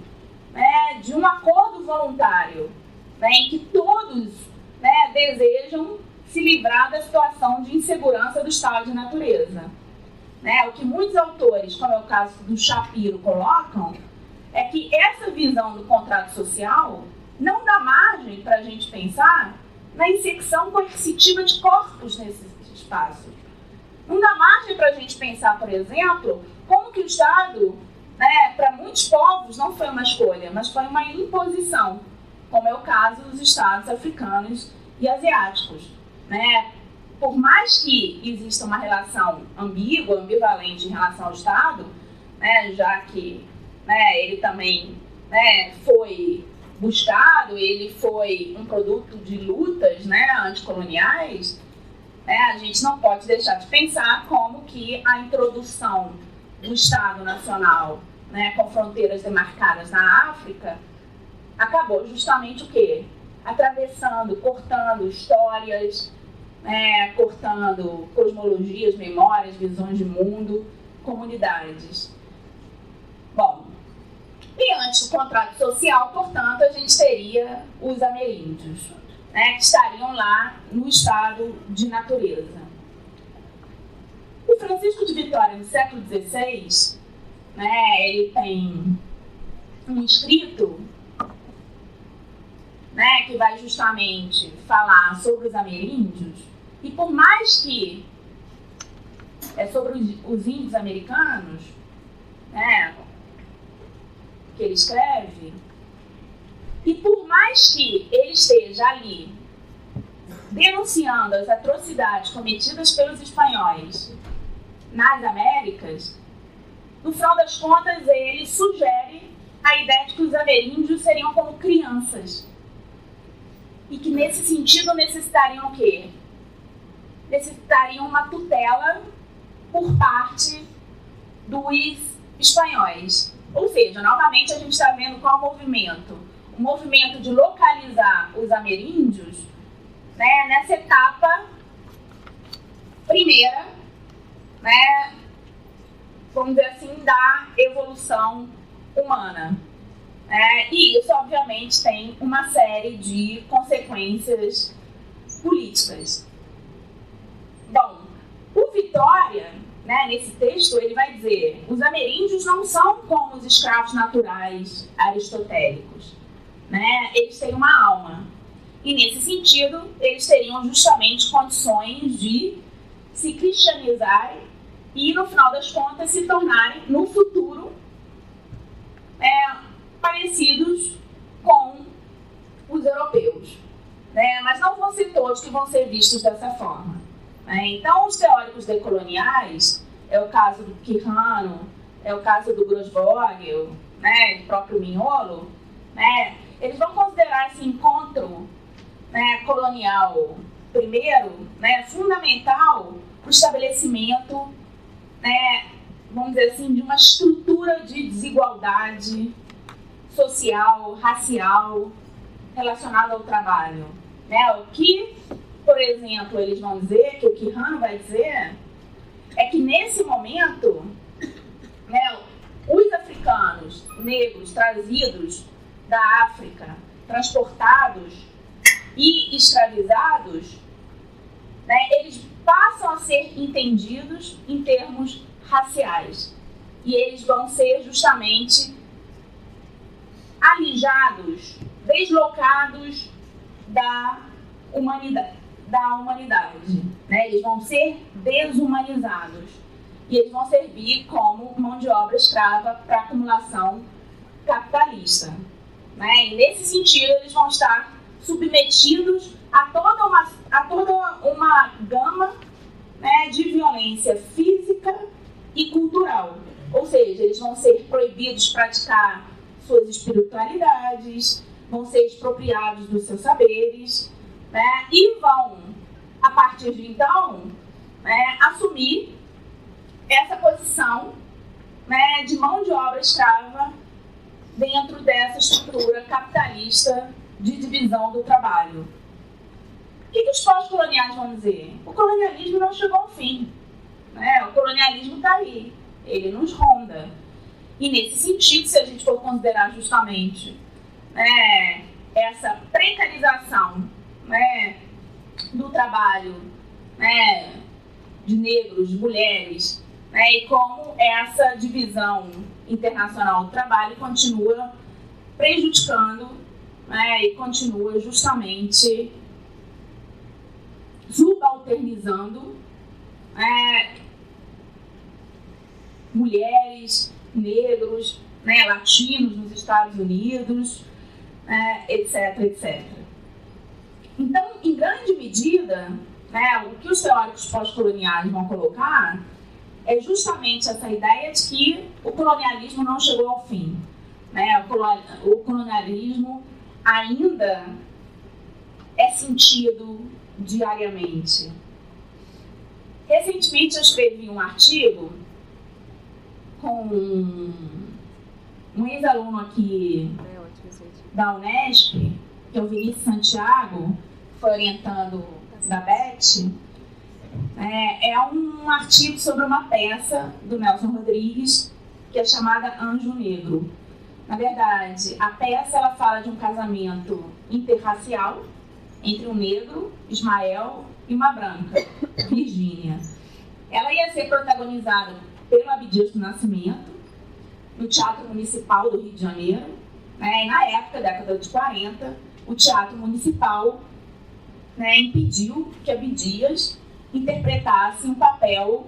né, de um acordo voluntário, né, em que todos, né, desejam se livrar da situação de insegurança do estado de natureza. Né? O que muitos autores, como é o caso do Shapiro, colocam é que essa visão do contrato social não dá margem para a gente pensar na inserção coercitiva de corpos nesses espaços. Não dá margem para a gente pensar, por exemplo, como que o Estado, né, para muitos povos, não foi uma escolha, mas foi uma imposição, como é o caso dos estados africanos e asiáticos. Né? Por mais que exista uma relação ambígua, ambivalente em relação ao Estado, né, já que, né, ele também, né, foi buscado, ele foi um produto de lutas, né, anticoloniais, né, a gente não pode deixar de pensar como que a introdução do Estado Nacional, né, com fronteiras demarcadas na África, acabou justamente o quê? atravessando, cortando histórias, cortando cosmologias, memórias, visões de mundo, comunidades. Bom, e antes do contrato social, portanto, a gente teria os ameríndios, que estariam lá no estado de natureza. O Francisco de Vitória, no século XVI, ele tem um escrito que vai justamente falar sobre os ameríndios, e por mais que é sobre os índios americanos, que ele escreve, e por mais que ele esteja ali denunciando as atrocidades cometidas pelos espanhóis nas Américas, no final das contas ele sugere a ideia de que os ameríndios seriam como crianças e que nesse sentido necessitariam o quê? Necessitariam uma tutela por parte dos espanhóis. Ou seja, novamente a gente está vendo qual movimento? O movimento de localizar os ameríndios nessa etapa primeira, vamos dizer assim, da evolução humana. E isso, obviamente, tem uma série de consequências políticas. Bom, o Vitória, nesse texto, ele vai dizer: os ameríndios não são como os escravos naturais aristotélicos. Eles têm uma alma. E, nesse sentido, eles teriam justamente condições de se cristianizarem e, no final das contas, se tornarem, no futuro, parecidos com os europeus. Mas não vão ser todos que vão ser vistos dessa forma. Então, os teóricos decoloniais, é o caso do Quijano, é o caso do Grossvogel, do próprio Mignolo, eles vão considerar esse encontro colonial, primeiro, fundamental para o estabelecimento, vamos dizer assim, de uma estrutura de desigualdade social, racial, relacionada ao trabalho. O que, por exemplo, eles vão dizer, que o Quijano vai dizer, é que nesse momento, os africanos negros trazidos da África, transportados e escravizados, eles passam a ser entendidos em termos raciais. E eles vão ser justamente alijados, deslocados da humanidade. Eles vão ser desumanizados. E eles vão servir como mão de obra escrava para a acumulação capitalista. E nesse sentido, eles vão estar submetidos a toda uma gama de violência física e cultural. Ou seja, eles vão ser proibidos de praticar suas espiritualidades, vão ser expropriados dos seus saberes, e vão, a partir de então, assumir essa posição de mão de obra escrava dentro dessa estrutura capitalista de divisão do trabalho. O que os pós-coloniais vão dizer? O colonialismo não chegou ao fim. O colonialismo está aí, ele nos ronda. E nesse sentido, se a gente for considerar justamente essa precarização do trabalho de negros, de mulheres, e como essa divisão internacional do trabalho continua prejudicando e continua justamente subalternizando mulheres, negros, latinos nos Estados Unidos, etc, etc. Então, em grande medida, o que os teóricos pós-coloniais vão colocar é justamente essa ideia de que o colonialismo não chegou ao fim. O colonialismo ainda é sentido diariamente. Recentemente eu escrevi um artigo com um ex-aluno aqui da Unesp, que é o Vinícius Santiago, foi orientando da Beth, é um artigo sobre uma peça do Nelson Rodrigues, que é chamada Anjo Negro. Na verdade, a peça ela fala de um casamento interracial entre um negro, Ismael, e uma branca, Virgínia. Ela ia ser protagonizada pelo Abdias do Nascimento, no Teatro Municipal do Rio de Janeiro. E na época, década de 40, o Teatro Municipal impediu que Abdias interpretasse um papel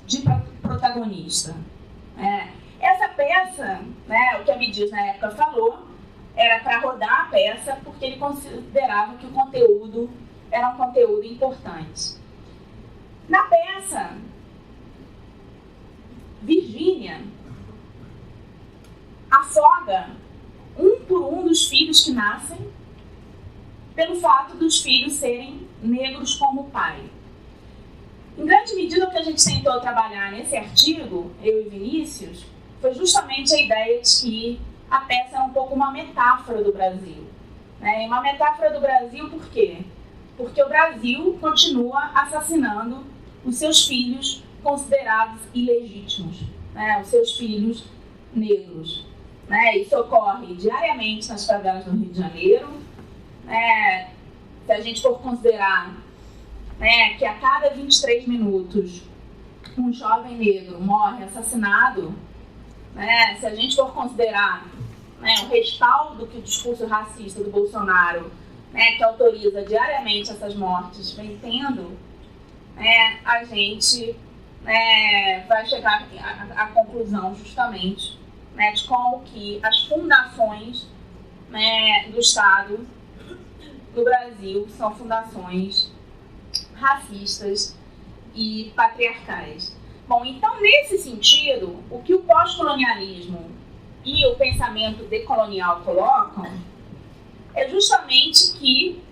de protagonista. Essa peça, o que Abdias na época falou, era para rodar a peça porque ele considerava que o conteúdo era um conteúdo importante. Na peça, Virgínia afoga um por um dos filhos que nascem pelo fato dos filhos serem negros como pai. Em grande medida, o que a gente tentou trabalhar nesse artigo, eu e Vinícius, foi justamente a ideia de que a peça era um pouco uma metáfora do Brasil. Uma metáfora do Brasil por quê? Porque o Brasil continua assassinando os seus filhos considerados ilegítimos, os seus filhos negros. Isso ocorre diariamente nas favelas do Rio de Janeiro. Se a gente for considerar que a cada 23 minutos um jovem negro morre assassinado, se a gente for considerar o respaldo que o discurso racista do Bolsonaro, que autoriza diariamente essas mortes, vem tendo, a gente vai chegar à conclusão justamente de como que as fundações do Estado do Brasil são fundações racistas e patriarcais. Bom, então, nesse sentido, o que o pós-colonialismo e o pensamento decolonial colocam é justamente que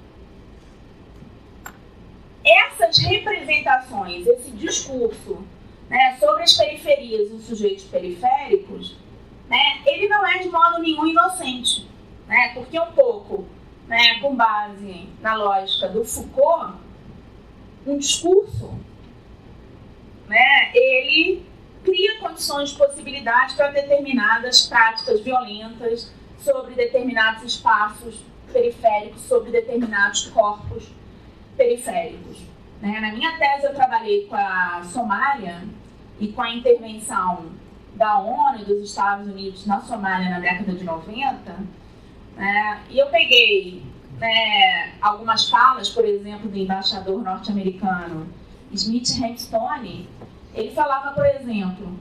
essas representações, esse discurso sobre as periferias e os sujeitos periféricos, ele não é de modo nenhum inocente, porque um pouco, com base na lógica do Foucault, um discurso, ele cria condições de possibilidade para determinadas práticas violentas sobre determinados espaços periféricos, sobre determinados corpos periféricos. Na minha tese, eu trabalhei com a Somália e com a intervenção da ONU e dos Estados Unidos na Somália na década de 90, e eu peguei algumas falas, por exemplo, do embaixador norte-americano Smith Hempstone. Ele falava, por exemplo,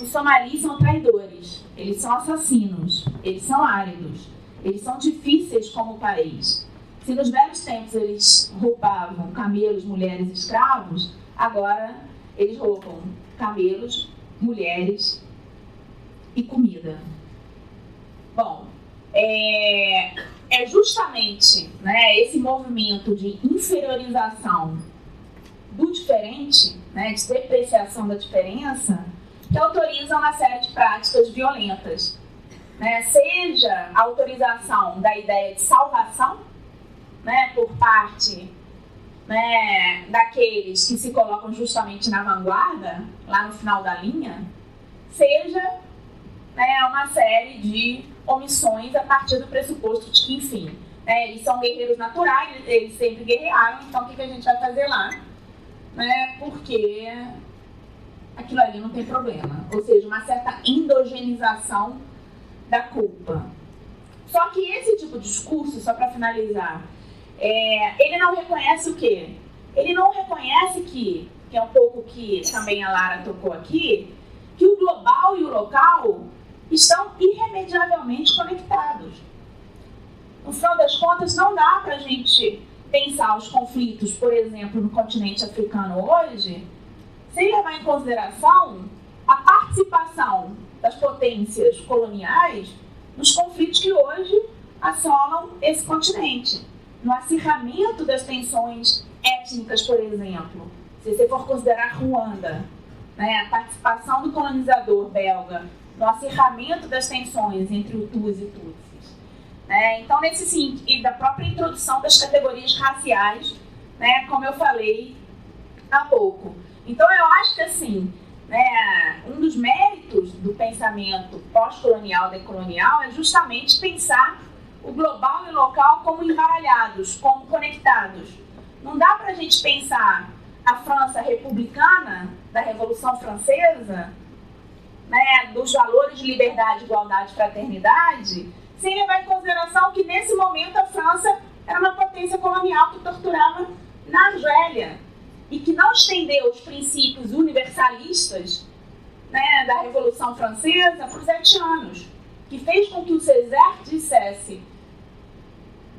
os somalis são traidores, eles são assassinos, eles são áridos, eles são difíceis como país. Se nos velhos tempos eles roubavam camelos, mulheres e escravos, agora eles roubam camelos, mulheres e comida. Bom, é justamente esse movimento de inferiorização do diferente, de depreciação da diferença, que autoriza uma série de práticas violentas. Seja a autorização da ideia de salvação, por parte daqueles que se colocam justamente na vanguarda, lá no final da linha, seja uma série de omissões a partir do pressuposto de que, enfim, eles são guerreiros naturais, eles sempre guerrearam, então o que a gente vai fazer lá? Porque aquilo ali não tem problema. Ou seja, uma certa endogenização da culpa. Só que esse tipo de discurso, só para finalizar, ele não reconhece o quê? Ele não reconhece que é um pouco que também a Lara tocou aqui, que o global e o local estão irremediavelmente conectados. No final das contas, não dá para a gente pensar os conflitos, por exemplo, no continente africano hoje, sem levar em consideração a participação das potências coloniais nos conflitos que hoje assolam esse continente. No acirramento das tensões étnicas, por exemplo, se você for considerar Ruanda, a participação do colonizador belga no acertamento das tensões entre Hutus e Tutsis. Então, nesse sentido, e da própria introdução das categorias raciais, como eu falei há pouco. Então, eu acho que, assim, um dos méritos do pensamento pós-colonial, decolonial, é justamente pensar o global e o local como embaralhados, como conectados. Não dá para a gente pensar a França republicana, da Revolução Francesa, dos valores de liberdade, igualdade e fraternidade, sem levar em consideração que, nesse momento, a França era uma potência colonial que torturava na Argélia e que não estendeu os princípios universalistas da Revolução Francesa por 7 anos, que fez com que o Césaire dissesse: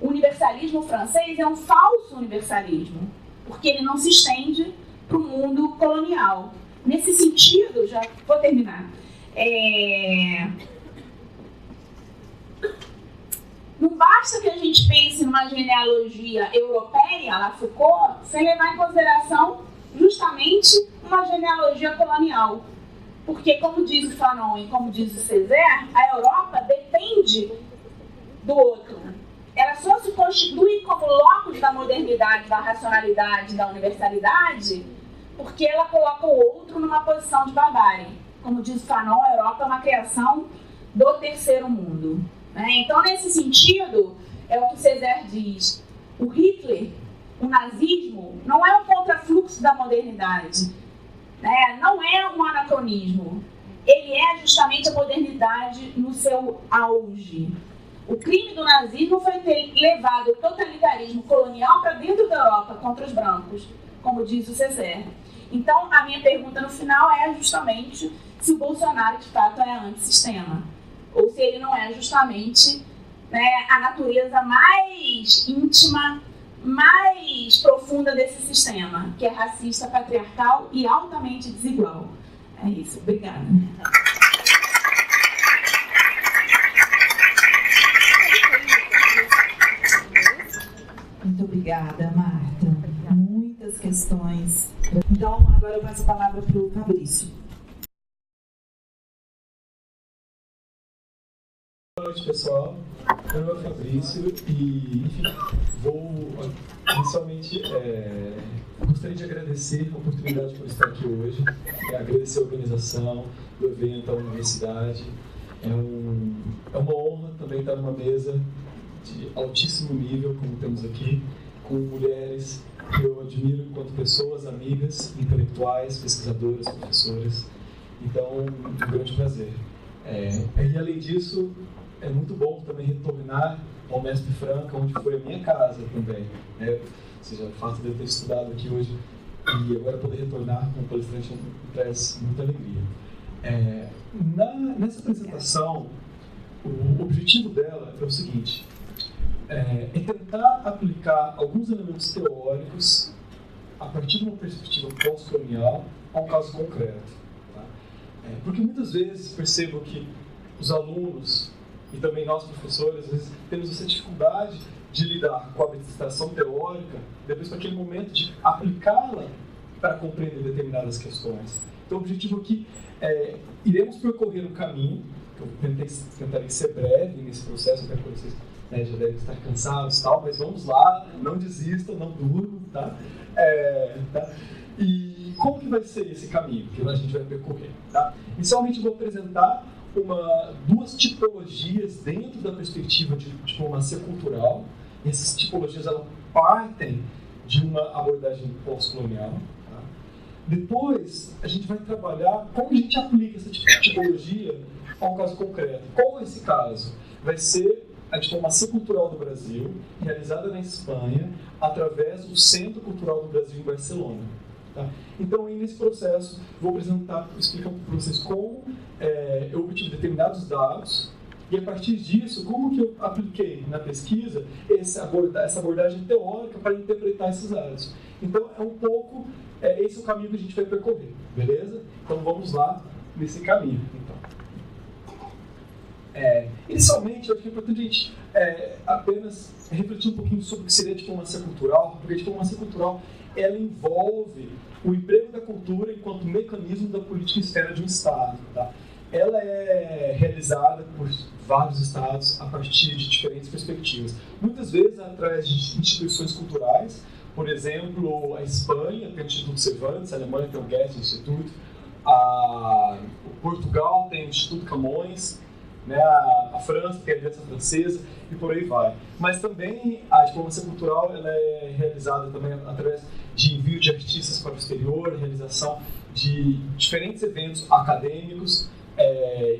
o universalismo francês é um falso universalismo, porque ele não se estende para o mundo colonial. Nesse sentido, já vou terminar, não basta que a gente pense numa genealogia europeia, lá Foucault, sem levar em consideração justamente uma genealogia colonial. Porque, como diz o Fanon e como diz o Césaire, a Europa depende do outro. Ela só se constitui como locus da modernidade, da racionalidade, da universalidade, porque ela coloca o outro numa posição de barbárie. Como diz o Fanon, a Europa é uma criação do terceiro mundo. Então, nesse sentido, é o que o Césaire diz. O Hitler, o nazismo, não é um contrafluxo da modernidade, não é um anacronismo. Ele é justamente a modernidade no seu auge. O crime do nazismo foi ter levado o totalitarismo colonial para dentro da Europa contra os brancos, como diz o Césaire. Então, a minha pergunta no final é justamente se o Bolsonaro, de fato, é antissistema, ou se ele não é justamente a natureza mais íntima, mais profunda desse sistema, que é racista, patriarcal e altamente desigual. É isso. Obrigada. Muito obrigada, Marta. Muitas questões. Então, agora eu passo a palavra para o Fabrício. Boa noite, pessoal. Meu nome é Fabrício e, enfim, vou inicialmente gostaria de agradecer a oportunidade por estar aqui hoje, agradecer a organização do evento, a universidade. É uma honra também estar numa mesa de altíssimo nível, como temos aqui, com mulheres que eu admiro enquanto pessoas, amigas, intelectuais, pesquisadoras, professoras. Então, um grande prazer. E além disso, é muito bom também retornar ao Mestre Franca, onde foi a minha casa também. Ou seja, o fato de eu ter estudado aqui hoje e agora poder retornar como palestrante me traz muita alegria. Nessa apresentação, o objetivo dela é o seguinte: é tentar aplicar alguns elementos teóricos a partir de uma perspectiva pós-colonial a um caso concreto. Tá? Porque muitas vezes percebo que os alunos e também nós professores, às vezes, temos essa dificuldade de lidar com a abstração teórica, depois para aquele momento de aplicá-la para compreender determinadas questões. Então, o objetivo aqui iremos percorrer um caminho, que eu tentarei ser breve nesse processo, até porque vocês já devem estar cansados e tal, mas vamos lá, não desistam, não durmam, tá? E como que vai ser esse caminho que a gente vai percorrer, tá? Inicialmente, eu vou apresentar duas tipologias dentro da perspectiva de diplomacia cultural. Essas tipologias elas partem de uma abordagem pós-colonial. Tá? Depois, a gente vai trabalhar como a gente aplica essa tipologia a um caso concreto. Qual é esse caso? Vai ser a diplomacia cultural do Brasil, realizada na Espanha, através do Centro Cultural do Brasil em Barcelona. Tá? Então, aí, nesse processo, vou explicar para vocês como eu obtive determinados dados e, a partir disso, como que eu apliquei na pesquisa essa abordagem teórica para interpretar esses dados. Então, é um pouco esse é o caminho que a gente vai percorrer, beleza? Então, vamos lá nesse caminho. Inicialmente, eu acho que é importante a gente apenas refletir um pouquinho sobre o que seria a diplomacia cultural, porque a diplomacia cultural ela envolve o emprego da cultura enquanto mecanismo da política externa de um Estado. Tá? ela é realizada por vários estados a partir de diferentes perspectivas. Muitas vezes através de instituições culturais, por exemplo, a Espanha tem o Instituto Cervantes, a Alemanha tem o Goethe Instituto, Portugal tem o Instituto Camões, né, a França tem a Aliança Francesa e por aí vai. Mas também a diplomacia cultural ela é realizada também através de envio de artistas para o exterior, realização de diferentes eventos acadêmicos,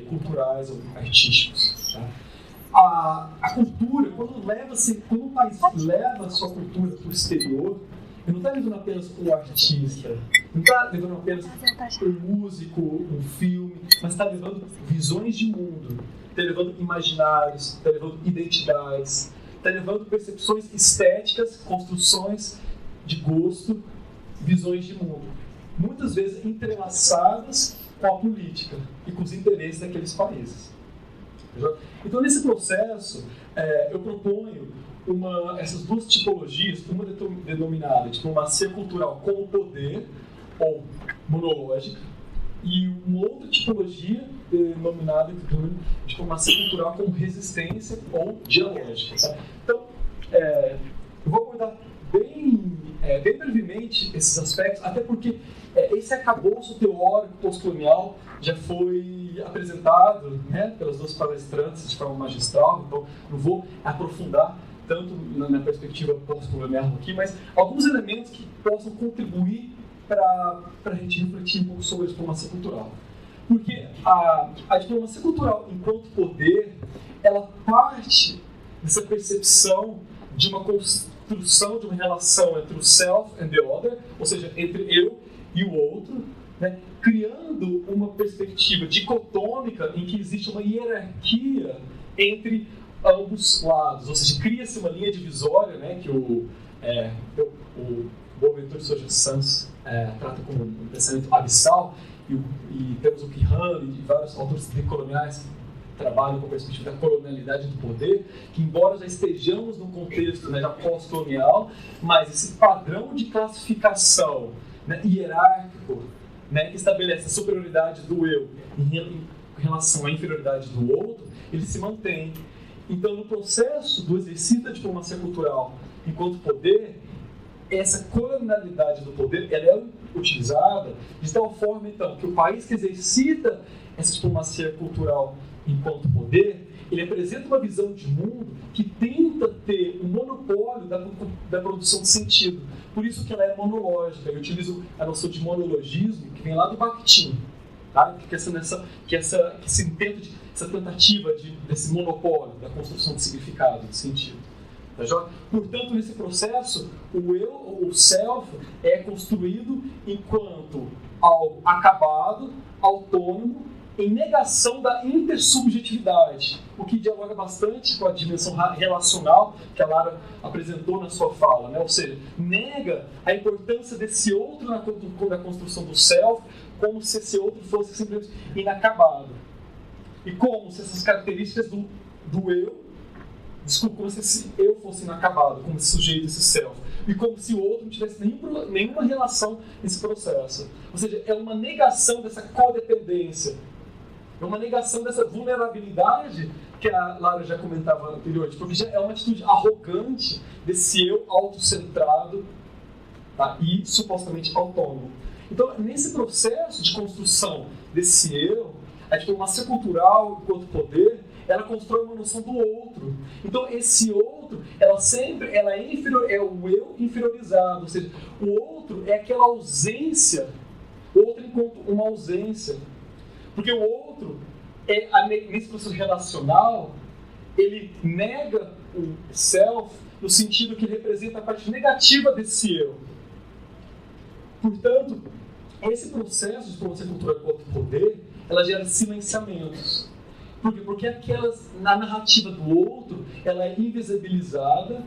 culturais ou artísticos. Tá? A cultura, quando o país leva a sua cultura para o exterior, ele não está levando apenas um artista, não está levando apenas um músico, um filme, mas está levando visões de mundo, está levando imaginários, está levando identidades, está levando percepções estéticas, construções de gosto, visões de mundo, muitas vezes entrelaçadas com a política e com os interesses daqueles países. Então, nesse processo, eu proponho essas duas tipologias, uma denominada diplomacia cultural como poder, ou monológica, e uma outra tipologia denominada diplomacia cultural como resistência ou dialógica. Tá? Então, eu vou abordar bem brevemente esses aspectos, até porque esse arcabouço teórico pós-colonial já foi apresentado, né, pelas duas palestrantes de forma magistral, então não vou aprofundar tanto na minha perspectiva pós-colonial aqui, mas alguns elementos que possam contribuir para a gente refletir um pouco sobre a diplomacia cultural. Porque a diplomacia cultural, enquanto poder, ela parte dessa percepção de uma construção de uma relação entre o self and the other, ou seja, entre eu e o outro, né, criando uma perspectiva dicotômica em que existe uma hierarquia entre ambos lados, ou seja, cria-se uma linha divisória, né, que o Boaventura Sousa Santos trata como um pensamento abissal, e temos o Quijano e vários autores decoloniais que trabalham com a perspectiva da colonialidade do poder, que embora já estejamos num contexto, né, já pós-colonial, mas esse padrão de classificação, né, hierárquico, né, que estabelece a superioridade do eu em relação à inferioridade do outro, ele se mantém. Então, no processo do exercício da diplomacia cultural enquanto poder, essa colonialidade do poder ela é utilizada de tal forma, então, que o país que exercita essa diplomacia cultural enquanto poder, ele apresenta uma visão de mundo que tenta ter um monopólio da produção de sentido. Por isso que ela é monológica. Eu utilizo a noção de monologismo, que vem lá do Bakhtin, tá? Essa tentativa desse monopólio da construção de significado, de sentido. Tá, portanto, nesse processo, o eu, o self, é construído enquanto algo acabado, autônomo, em negação da intersubjetividade, o que dialoga bastante com a dimensão relacional que a Lara apresentou na sua fala, né? Ou seja, nega a importância desse outro na construção do self, como se esse outro fosse simplesmente inacabado. E como se essas características do eu, como se esse eu fosse inacabado, como esse sujeito, esse self, e como se o outro não tivesse nenhuma relação nesse processo. Ou seja, é uma negação dessa codependência, é uma negação dessa vulnerabilidade que a Lara já comentava anteriormente, porque já é uma atitude arrogante desse eu autocentrado, tá, e supostamente autônomo. Então, nesse processo de construção desse eu, a diplomacia cultural, enquanto poder, ela constrói uma noção do outro. Então, esse outro, é o eu inferiorizado, ou seja, o outro é aquela ausência, o outro enquanto uma ausência. Porque o outro, nesse processo relacional, ele nega o self no sentido que ele representa a parte negativa desse eu. Portanto, esse processo de diplomacia cultural enquanto poder, ela gera silenciamentos. Por quê? Porque na narrativa do outro, ela é invisibilizada,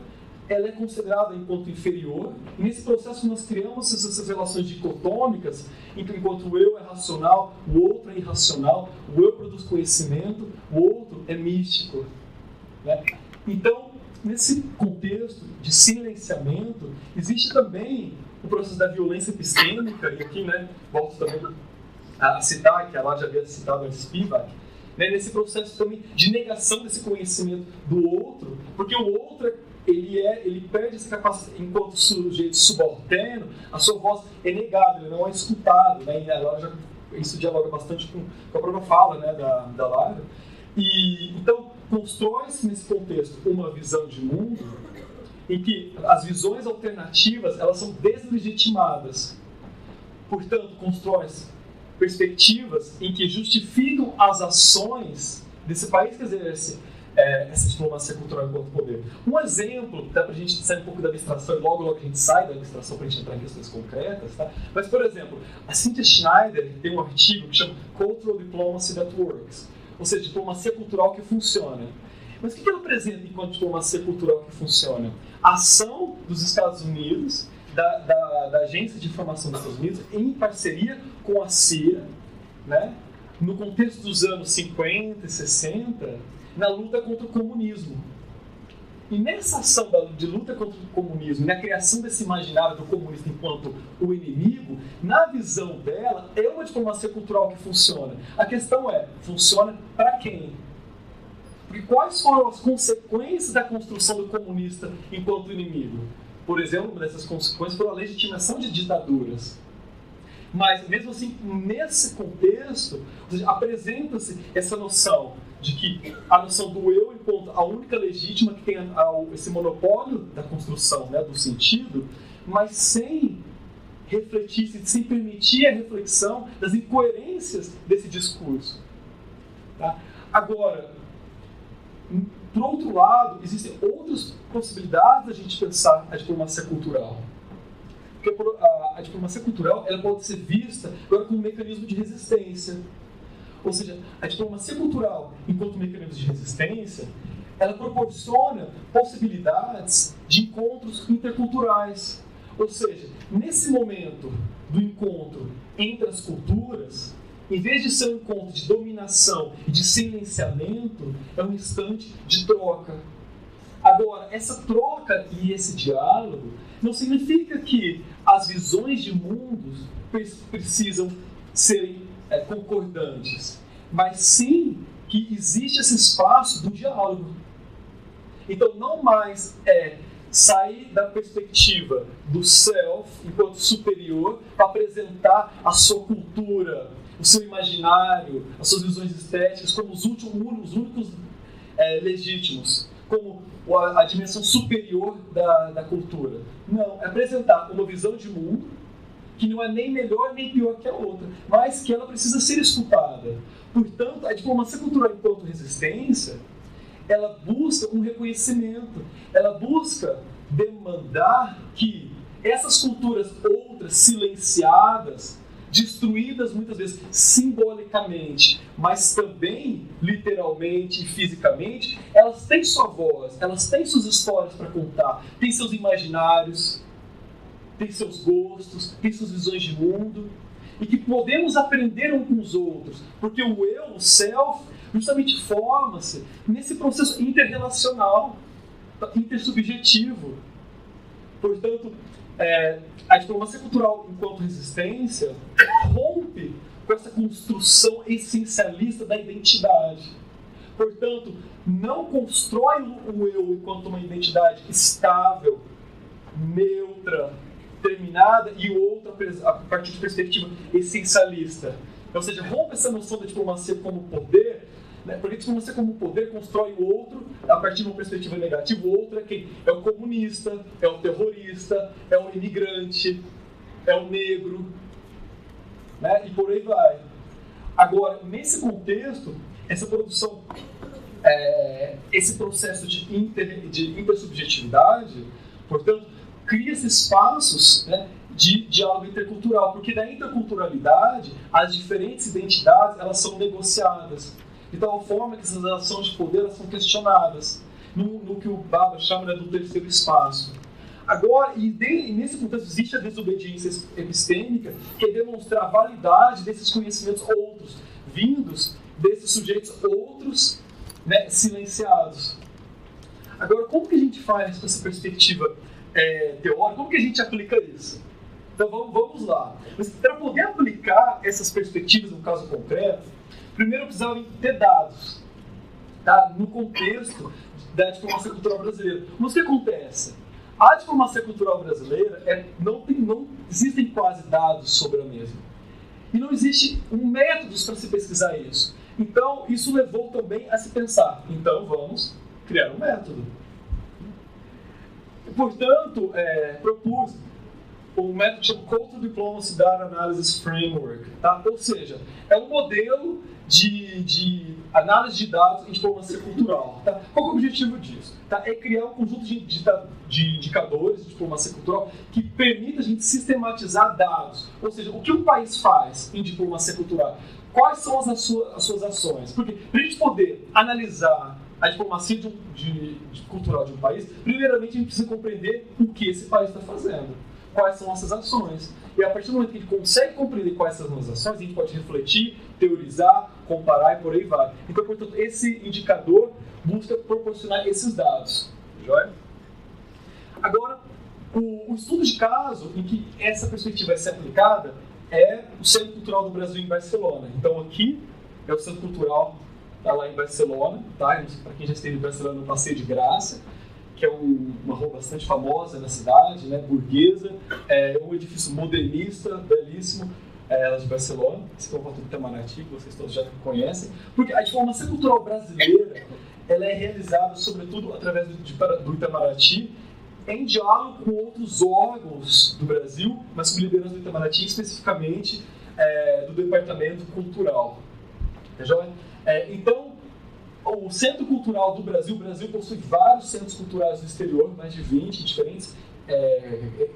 ela é considerada enquanto inferior. E nesse processo nós criamos essas relações dicotômicas, em que enquanto o eu é racional, o outro é irracional, o eu produz conhecimento, o outro é místico. Né? Então, nesse contexto de silenciamento, existe também o processo da violência epistêmica, e aqui, né, volto também a citar, que ela já havia citado antes, Spivak, né, nesse processo também de negação desse conhecimento do outro, porque o outro ele perde essa capacidade, enquanto sujeito subalterno, a sua voz é negada, ele não é escutado, né, e isso dialoga bastante com a própria fala, né, da Lara. E então constrói-se nesse contexto uma visão de mundo em que as visões alternativas elas são deslegitimadas. Portanto, constrói-se perspectivas em que justificam as ações desse país que exerce essa diplomacia cultural enquanto poder. Um exemplo, dá para a gente sair um pouco da abstração, e logo a gente sai da abstração para a gente entrar em questões concretas, tá? Mas, por exemplo, a Cynthia Schneider tem um artigo que chama Cultural Diplomacy That Works, ou seja, diplomacia cultural que funciona. Mas o que ela apresenta enquanto diplomacia cultural que funciona? A ação dos Estados Unidos, da Agência de Informação dos Estados Unidos, em parceria com a CIA, né, no contexto dos anos 50 e 60, na luta contra o comunismo. E nessa ação de luta contra o comunismo, na criação desse imaginário do comunista enquanto o inimigo, na visão dela, é uma diplomacia cultural que funciona. A questão é, funciona para quem? Porque quais foram as consequências da construção do comunista enquanto inimigo? Por exemplo, uma dessas consequências foi a legitimação de ditaduras. Mas, mesmo assim, nesse contexto, apresenta-se essa noção de que a noção do eu enquanto a única legítima que tem esse monopólio da construção, né, do sentido, mas sem refletir, sem permitir a reflexão das incoerências desse discurso. Tá? Agora, por outro lado, existem outras possibilidades da gente pensar a diplomacia cultural. Porque a diplomacia cultural ela pode ser vista agora como um mecanismo de resistência. Ou seja, a diplomacia cultural, enquanto mecanismo de resistência, ela proporciona possibilidades de encontros interculturais. Ou seja, nesse momento do encontro entre as culturas, em vez de ser um encontro de dominação e de silenciamento, é um instante de troca. Agora, essa troca e esse diálogo não significa que as visões de mundos precisam serem concordantes, mas sim que existe esse espaço do diálogo. Então, não mais sair da perspectiva do self enquanto superior para apresentar a sua cultura, o seu imaginário, as suas visões estéticas como os únicos legítimos, como a dimensão superior da cultura. Não, é apresentar uma visão de mundo que não é nem melhor nem pior que a outra, mas que ela precisa ser escutada. Portanto, a diplomacia cultural enquanto resistência, ela busca um reconhecimento, ela busca demandar que essas culturas outras, silenciadas, destruídas muitas vezes simbolicamente, mas também literalmente e fisicamente, elas têm sua voz, elas têm suas histórias para contar, têm seus imaginários, têm seus gostos, têm suas visões de mundo, e que podemos aprender uns com os outros, porque o eu, o self, justamente forma-se nesse processo interrelacional, intersubjetivo. Portanto, a diplomacia cultural enquanto resistência rompe com essa construção essencialista da identidade. Portanto, não constrói o eu enquanto uma identidade estável, neutra, terminada, e outra a partir de perspectiva essencialista. Ou seja, rompe essa noção da diplomacia como poder, né? Porque a diplomacia como poder constrói o outro a partir de uma perspectiva negativa. O outro é quem? É o comunista, é o terrorista, é o imigrante, é o negro, né? E por aí vai. Agora, nesse contexto, essa produção, esse processo de intersubjetividade, portanto, cria-se espaços, né, de diálogo intercultural, porque na interculturalidade as diferentes identidades elas são negociadas. De tal forma que essas relações de poder elas são questionadas, no que o Baba chama, né, do terceiro espaço. Agora, nesse contexto existe a desobediência epistêmica, que é demonstrar a validade desses conhecimentos outros, vindos desses sujeitos outros, né, silenciados. Agora, como que a gente faz com essa perspectiva teórica? Como que a gente aplica isso? Então vamos lá. Mas para poder aplicar essas perspectivas no caso concreto, primeiro eu precisava ter dados, tá? No contexto da diplomacia cultural brasileira. Mas o que acontece? A diplomacia cultural brasileira não existem quase dados sobre a mesma. E não existe métodos para se pesquisar isso. Então, isso levou também a se pensar, então vamos criar um método. Portanto, propus um método chamado Cultural Diplomacy Data Analysis Framework. Tá? Ou seja, é um modelo de análise de dados em diplomacia cultural. Tá? Qual é o objetivo disso? Tá? É criar um conjunto de indicadores de diplomacia cultural que permita a gente sistematizar dados. Ou seja, o que um país faz em diplomacia cultural? Quais são as suas ações? Porque para a gente poder analisar a diplomacia cultural de um país, primeiramente a gente precisa compreender o que esse país está fazendo. Quais são essas ações. E a partir do momento que a gente consegue compreender quais são as ações, a gente pode refletir, teorizar, comparar e por aí vai. Então, portanto, esse indicador busca proporcionar esses dados. Joia? Agora, o estudo de caso em que essa perspectiva vai ser aplicada é o Centro Cultural do Brasil em Barcelona. Então, aqui é o Centro Cultural lá em Barcelona. Tá? Para quem já esteve em Barcelona, no Passeio de Graça, que é uma rua bastante famosa na cidade, né, burguesa, um edifício modernista, belíssimo, lá de Barcelona. Esse é o Rota do Itamaraty, que vocês todos já conhecem. Porque a diplomacia cultural brasileira ela é realizada, sobretudo, através do Itamaraty, em diálogo com outros órgãos do Brasil, mas sob liderança do Itamaraty, especificamente do Departamento Cultural. Então, o Centro Cultural do Brasil, o Brasil possui vários centros culturais no exterior, mais de 20 diferentes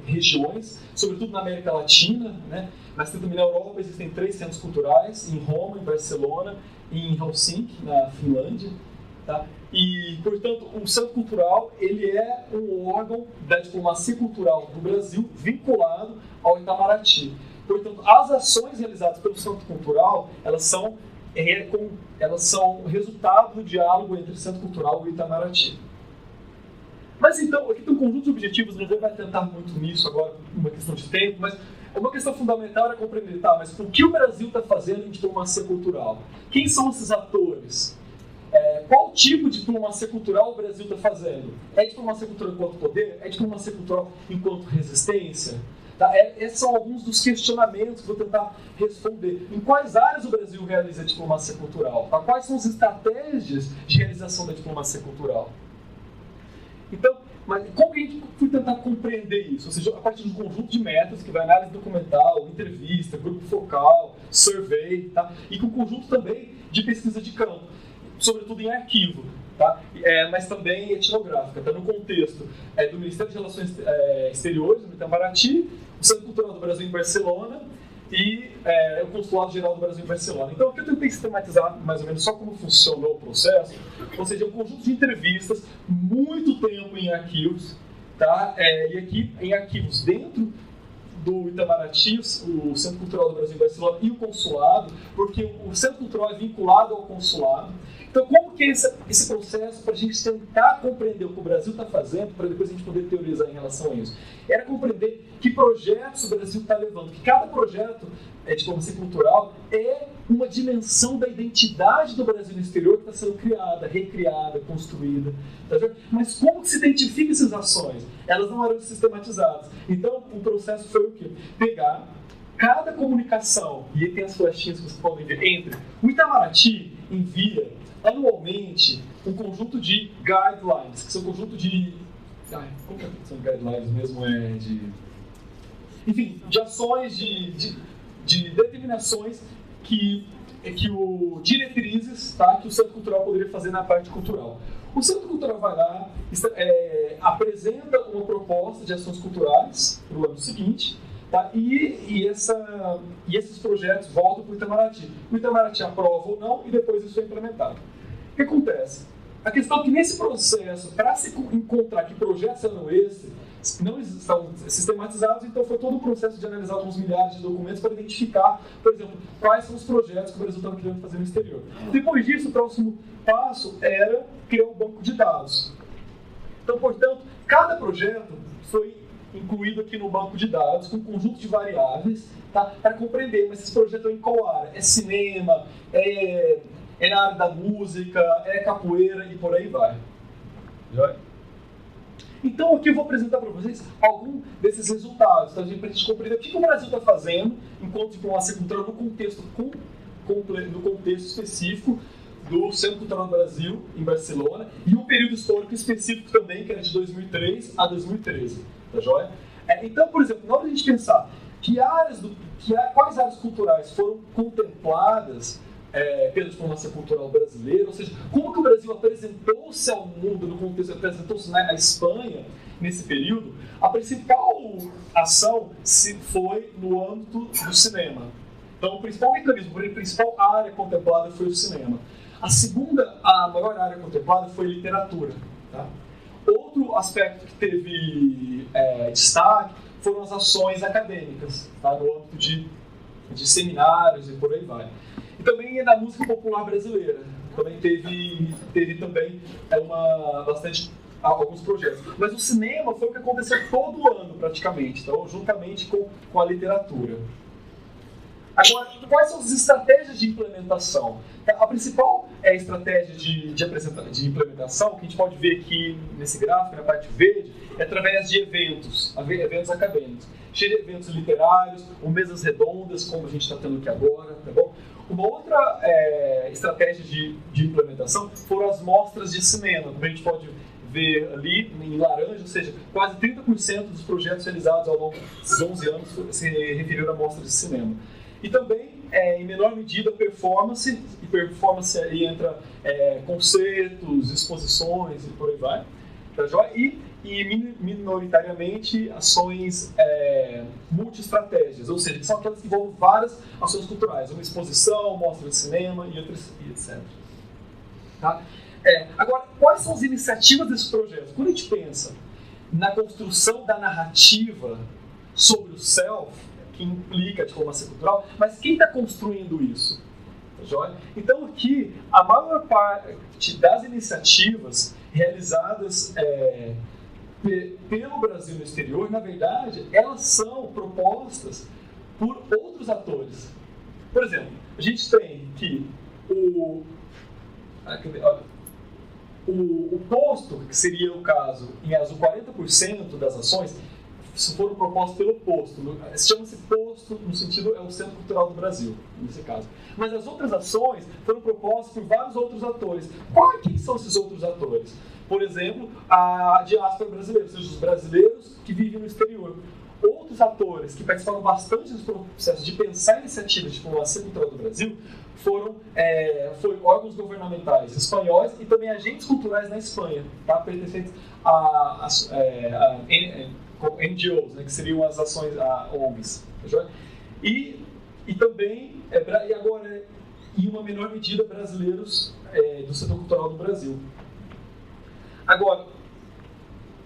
regiões, sobretudo na América Latina, né? Mas também na Europa existem 3 centros culturais, em Roma, em Barcelona e em Helsinki, na Finlândia. Tá? E, portanto, o Centro Cultural ele é um órgão da diplomacia cultural do Brasil vinculado ao Itamaraty. Portanto, as ações realizadas pelo Centro Cultural, elas são resultado do diálogo entre o Centro Cultural e o Itamaraty. Mas então, aqui tem um conjunto de objetivos, não vou me atentar muito nisso agora, uma questão de tempo, mas uma questão fundamental é compreender, mas o que o Brasil está fazendo em diplomacia cultural? Quem são esses atores? Qual tipo de diplomacia cultural o Brasil está fazendo? É diplomacia cultural enquanto poder? É diplomacia cultural enquanto resistência? Tá? Esses são alguns dos questionamentos que vou tentar responder. Em quais áreas o Brasil realiza a diplomacia cultural? Tá? Quais são as estratégias de realização da diplomacia cultural? Então, mas como que a gente foi tentar compreender isso? Ou seja, a partir de um conjunto de métodos que vai análise documental, entrevista, grupo focal, survey, tá? E com um conjunto também de pesquisa de campo, sobretudo em arquivo, tá? Mas também etnográfica, tá? No contexto do Ministério de Relações Exteriores, do Itamaraty, o Centro Cultural do Brasil em Barcelona e o Consulado Geral do Brasil em Barcelona. Então, aqui eu tentei sistematizar mais ou menos só como funcionou o processo, ou seja, um conjunto de entrevistas, muito tempo em arquivos, tá? E aqui em arquivos dentro do Itamaraty, o Centro Cultural do Brasil em Barcelona e o Consulado, porque o Centro Cultural é vinculado ao Consulado. Então, como que é esse processo para a gente tentar compreender o que o Brasil está fazendo, para depois a gente poder teorizar em relação a isso? Era compreender que projetos o Brasil está levando, que cada projeto de diplomacia cultural é uma dimensão da identidade do Brasil no exterior que está sendo criada, recriada, construída. Tá vendo? Mas como que se identifica essas ações? Elas não eram sistematizadas. Então, o processo foi o quê? Pegar cada comunicação, e aí tem as flechinhas que vocês podem ver, entre o Itamaraty envia anualmente um conjunto de guidelines, que são um conjunto de... como que são guidelines mesmo? Enfim, de ações, de determinações diretrizes, tá, que o Centro Cultural poderia fazer na parte cultural. O Centro Cultural vai lá, apresenta uma proposta de ações culturais para o ano seguinte, tá, e esses projetos voltam para o Itamaraty. O Itamaraty aprova ou não e depois isso é implementado. O que acontece? A questão é que nesse processo, para se encontrar que projetos eram esses, não estão sistematizados, então foi todo o processo de analisar alguns milhares de documentos para identificar, por exemplo, quais são os projetos que o Brasil estava querendo fazer no exterior. Depois disso, o próximo passo era criar um banco de dados. Então, portanto, cada projeto foi incluído aqui no banco de dados, com um conjunto de variáveis, tá? Para compreender, mas esses projetos estão em qual área? É cinema, é na área da música, é capoeira e por aí vai. Então aqui eu vou apresentar para vocês alguns desses resultados, tá? Para a gente compreender o que o Brasil está fazendo enquanto diplomacia cultural no contexto específico do Centro Cultural do Brasil, em Barcelona, e um período histórico específico também, que era de 2003 a 2013. Tá joia? Então, por exemplo, na hora de a gente pensar quais áreas culturais foram contempladas pela diplomacia cultural brasileira, ou seja, como que o Brasil apresentou-se ao mundo no contexto, apresentou-se à Espanha nesse período, a principal ação foi no âmbito do cinema. Então, o principal mecanismo, a principal área contemplada foi o cinema. A maior área contemplada foi a literatura. Tá? Outro aspecto que teve destaque foram as ações acadêmicas, tá? No âmbito de seminários e por aí vai. E também na música popular brasileira. Também teve também alguns projetos. Mas o cinema foi o que aconteceu todo ano, praticamente, então, juntamente com a literatura. Agora, quais são as estratégias de implementação? A principal estratégia de implementação, que a gente pode ver aqui nesse gráfico, na parte verde, é através de eventos acadêmicos. Cheio de eventos literários, ou mesas redondas, como a gente está tendo aqui agora, tá bom? Uma outra estratégia de implementação foram as mostras de cinema, como a gente pode ver ali em laranja, ou seja, quase 30% dos projetos realizados ao longo desses 11 anos se referiram a mostras de cinema. E também, em menor medida, performance, e performance aí entra concertos, exposições e por aí vai, tá joia? E minoritariamente ações multi-estratégias, ou seja, que são aquelas que envolvem várias ações culturais, uma exposição, mostra de cinema e outras, e etc. Tá? Agora, quais são as iniciativas desse projeto? Quando a gente pensa na construção da narrativa sobre o self, que implica a diplomacia cultural, mas quem está construindo isso? Tá, então aqui, a maior parte das iniciativas realizadas pelo Brasil no exterior, na verdade, elas são propostas por outros atores. Por exemplo, a gente tem que o posto, que seria o caso, em azul, 40% das ações foram propostas pelo posto. Chama-se posto, no sentido, é o Centro Cultural do Brasil, nesse caso. Mas as outras ações foram propostas por vários outros atores. Quem são esses outros atores? Por exemplo, a diáspora brasileira, ou seja, os brasileiros que vivem no exterior. Outros atores que participaram bastante dos processos de pensar iniciativas de diplomacia cultural do Brasil foram órgãos governamentais espanhóis e também agentes culturais na Espanha, tá? Pertencentes a NGOs, né, que seriam as ações ONGs. Tá? E também, em uma menor medida, brasileiros do setor cultural do Brasil. Agora,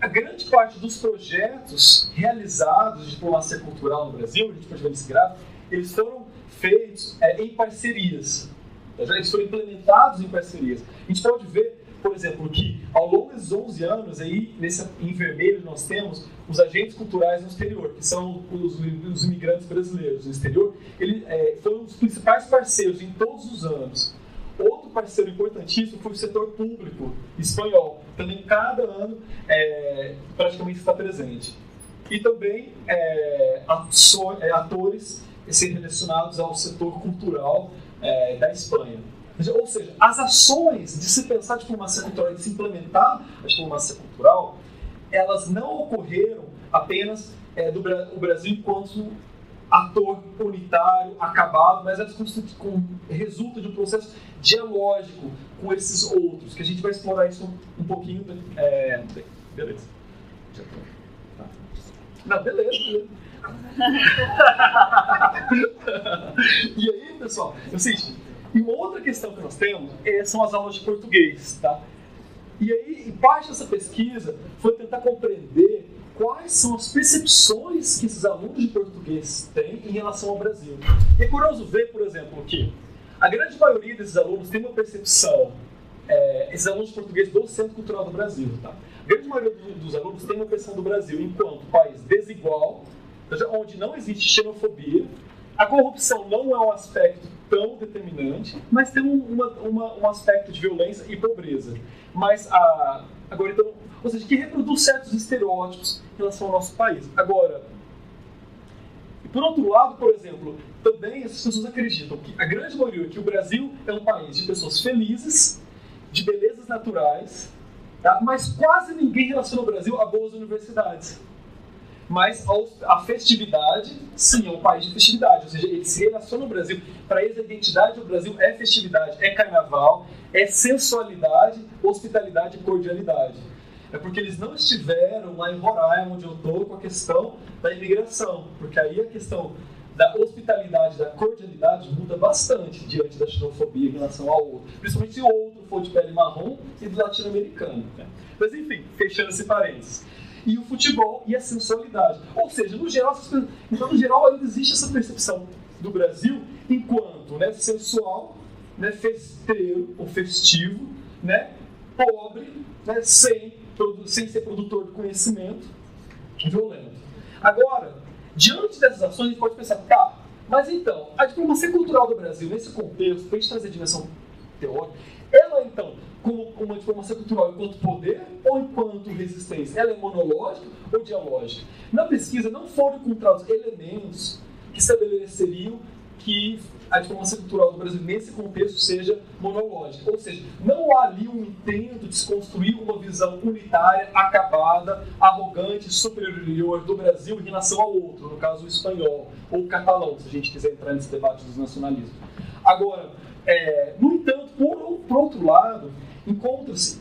a grande parte dos projetos realizados de diplomacia cultural no Brasil, a gente pode ver nesse gráfico, eles foram feitos em parcerias. Eles foram implementados em parcerias. A gente pode ver, por exemplo, que ao longo desses 11 anos, aí, em vermelho, nós temos os agentes culturais no exterior, que são os imigrantes brasileiros no exterior. Eles foram os principais parceiros em todos os anos. Outro parceiro importantíssimo foi o setor público espanhol. Também, cada ano, praticamente está presente. E também atores relacionados ao setor cultural da Espanha. Ou seja, as ações de se pensar a diplomacia cultural e de se implementar a diplomacia cultural, elas não ocorreram apenas o Brasil enquanto ator unitário, acabado, mas elas resultam de um processo dialógico com esses outros, que a gente vai explorar isso um pouquinho. Beleza. Tá. Não, beleza. E aí, pessoal, é o seguinte, e uma outra questão que nós temos são as aulas de português, tá? E aí, parte dessa pesquisa foi tentar compreender quais são as percepções que esses alunos de português têm em relação ao Brasil. E é curioso ver, por exemplo, que a grande maioria desses alunos tem uma percepção esses alunos de português do Centro Cultural do Brasil. Tá? A grande maioria dos alunos tem uma impressão do Brasil enquanto país desigual, onde não existe xenofobia. A corrupção não é um aspecto tão determinante, mas tem um aspecto de violência e pobreza. Mas, agora, então, ou seja, que reproduz certos estereótipos em relação ao nosso país. Agora, por outro lado, por exemplo, também as pessoas acreditam que a grande maioria que o Brasil é um país de pessoas felizes, de belezas naturais, tá? Mas quase ninguém relaciona o Brasil a boas universidades. Mas a festividade, sim, é um país de festividade, ou seja, eles se relacionam ao Brasil. Para eles, a identidade do Brasil é festividade, é carnaval, é sensualidade, hospitalidade e cordialidade. É porque eles não estiveram lá em Roraima, onde eu estou, com a questão da imigração, porque aí a questão da hospitalidade, da cordialidade muda bastante diante da xenofobia em relação ao outro, principalmente se o outro for de pele marrom e do latino-americano. Né? Mas enfim, fechando esse parênteses. E o futebol e a sensualidade. Ou seja, no geral, então, no geral ainda existe essa percepção do Brasil enquanto, né, sensual, né, festeiro ou festivo, né, pobre, né, sem ser produtor de conhecimento, violento. Agora, diante dessas ações, a gente pode pensar, tá, mas então, a diplomacia cultural do Brasil, nesse contexto, para a gente trazer a dimensão teórica, ela então, como uma diplomacia cultural enquanto poder ou enquanto resistência? Ela é monológica ou dialógica? Na pesquisa não foram encontrados elementos que estabeleceriam que a diplomacia cultural do Brasil nesse contexto seja monológica. Ou seja, não há ali um intento de se construir uma visão unitária, acabada, arrogante, superior do Brasil em relação ao outro, no caso o espanhol ou o catalão, se a gente quiser entrar nesse debate dos nacionalismos. Agora, no entanto, por outro lado, encontra-se,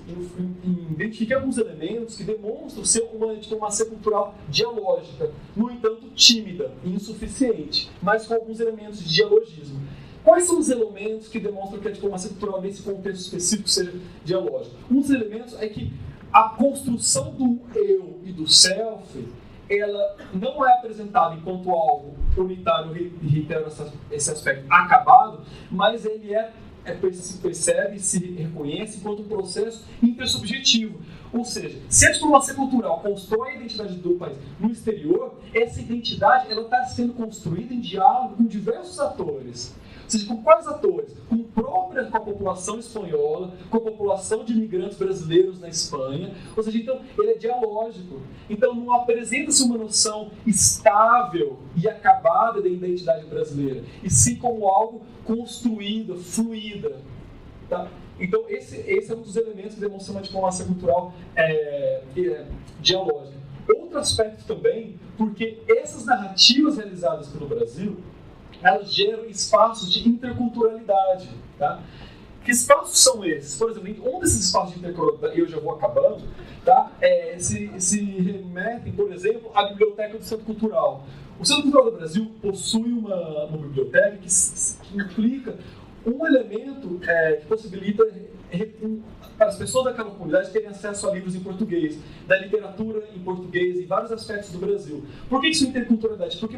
identifica alguns elementos que demonstram ser uma diplomacia cultural dialógica, no entanto tímida e insuficiente, mas com alguns elementos de dialogismo. Quais são os elementos que demonstram que a diplomacia cultural nesse contexto específico seja dialógica? Um dos elementos é que a construção do eu e do self, ela não é apresentada enquanto algo unitário, reitero esse aspecto, acabado, mas ele se percebe e se reconhece enquanto um processo intersubjetivo. Ou seja, se a diplomacia cultural constrói a identidade do país no exterior, essa identidade está sendo construída em diálogo com diversos atores. Ou seja, com quais atores? Com a população espanhola, com a população de imigrantes brasileiros na Espanha. Ou seja, então, ele é dialógico. Então, não apresenta-se uma noção estável e acabada da identidade brasileira, e sim como algo construído, fluida. Tá? Então, esse é um dos elementos que demonstram uma diplomacia cultural dialógica. Outro aspecto também, porque essas narrativas realizadas pelo Brasil, elas geram espaços de interculturalidade. Tá? Que espaços são esses? Por exemplo, um desses espaços de interculturalidade, e eu já vou acabando, tá? Se remetem, por exemplo, à Biblioteca do Centro Cultural. O Centro Cultural do Brasil possui uma biblioteca que implica um elemento que possibilita para as pessoas daquela comunidade terem acesso a livros em português, da literatura em português, em vários aspectos do Brasil. Por que isso é interculturalidade? Porque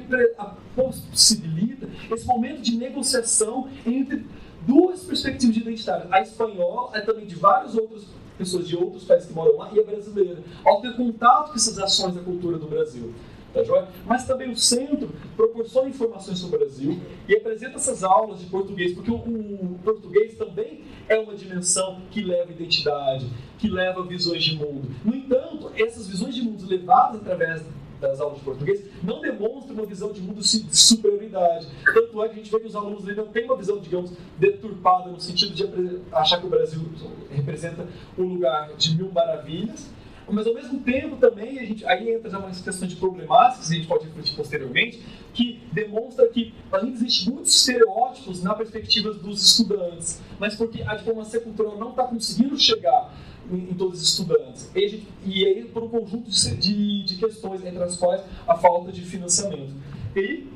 possibilita esse momento de negociação entre duas perspectivas de identidade. A espanhola é também de várias outras pessoas de outros países que moram lá, e a brasileira, ao ter contato com essas ações da cultura do Brasil. Tá joia? Mas também o centro proporciona informações sobre o Brasil e apresenta essas aulas de português, porque o português também é uma dimensão que leva identidade, que leva visões de mundo. No entanto, essas visões de mundo levadas através das aulas de português não demonstram uma visão de mundo de superioridade. Tanto é que a gente vê que os alunos não têm uma visão, digamos, deturpada, no sentido de achar que o Brasil representa um lugar de mil maravilhas, mas ao mesmo tempo também, aí entra já uma questão de problemáticas, que a gente pode refletir posteriormente, que demonstra que ainda existem muitos estereótipos na perspectiva dos estudantes, mas porque a diplomacia cultural não está conseguindo chegar em todos os estudantes. E aí por um conjunto de questões, entre as quais a falta de financiamento. E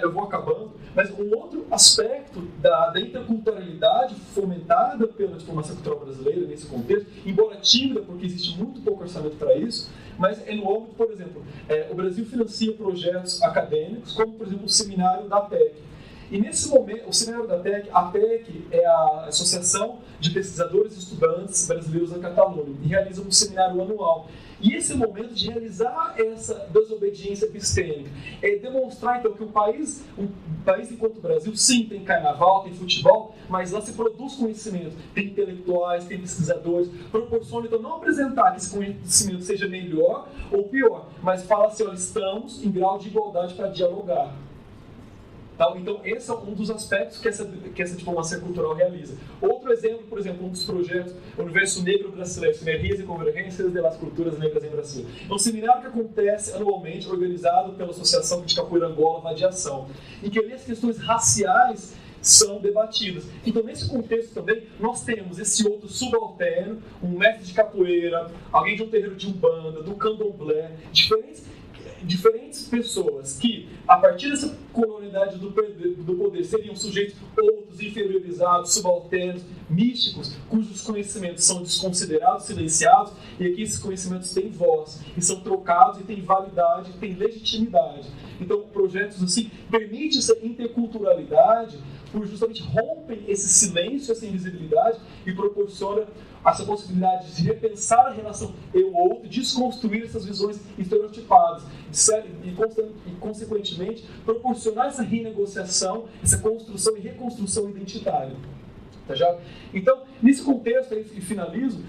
eu vou acabando, mas um outro aspecto da interculturalidade fomentada pela diplomacia cultural brasileira nesse contexto, embora tímida, porque existe muito pouco orçamento para isso, mas é no âmbito, por exemplo, o Brasil financia projetos acadêmicos, como, por exemplo, o seminário da APEC. E nesse momento, o seminário da PEC, a PEC é a Associação de Pesquisadores e Estudantes Brasileiros da Catalunha, e realiza um seminário anual. E esse é o momento de realizar essa desobediência epistêmica. É demonstrar, então, que um país enquanto o Brasil, sim, tem carnaval, tem futebol, mas lá se produz conhecimento. Tem intelectuais, tem pesquisadores, proporciona, então, não apresentar que esse conhecimento seja melhor ou pior, mas fala assim, olha, estamos em grau de igualdade para dialogar. Então, esse é um dos aspectos que essa diplomacia cultural realiza. Outro exemplo, por exemplo, um dos projetos, o Universo Negro Brasileiro, Sinergias e Convergências das Culturas Negras em Brasil. É um seminário que acontece anualmente, organizado pela Associação de Capoeira Angola Vadiação, em que ali as questões raciais são debatidas. Então, nesse contexto também, nós temos esse outro subalterno, um mestre de capoeira, alguém de um terreiro de umbanda, do candomblé, diferentes pessoas que, a partir dessa colonialidade do poder, seriam sujeitos outros, inferiorizados, subalternos, místicos, cujos conhecimentos são desconsiderados, silenciados, e aqui esses conhecimentos têm voz, e são trocados, e têm validade, e têm legitimidade. Então, projetos assim permitem essa interculturalidade, por justamente rompem esse silêncio, essa invisibilidade, e proporciona essa possibilidade de repensar a relação eu-outro, desconstruir essas visões estereotipadas e, consequentemente, proporcionar essa renegociação, essa construção e reconstrução identitária. Tá já? Então, nesse contexto, aí, e finalizo,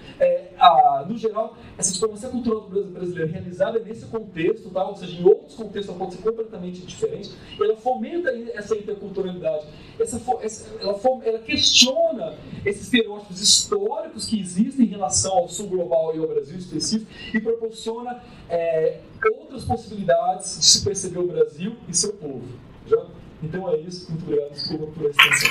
no geral, essa diplomacia cultural brasileira realizada nesse contexto, tá? Ou seja, em outros contextos ela pode ser completamente diferente, ela fomenta essa interculturalidade, ela questiona esses estereótipos históricos que existem em relação ao sul global e ao Brasil específico e proporciona outras possibilidades de se perceber o Brasil e seu povo. Já? Então é isso. Muito obrigado, desculpa por essa atenção.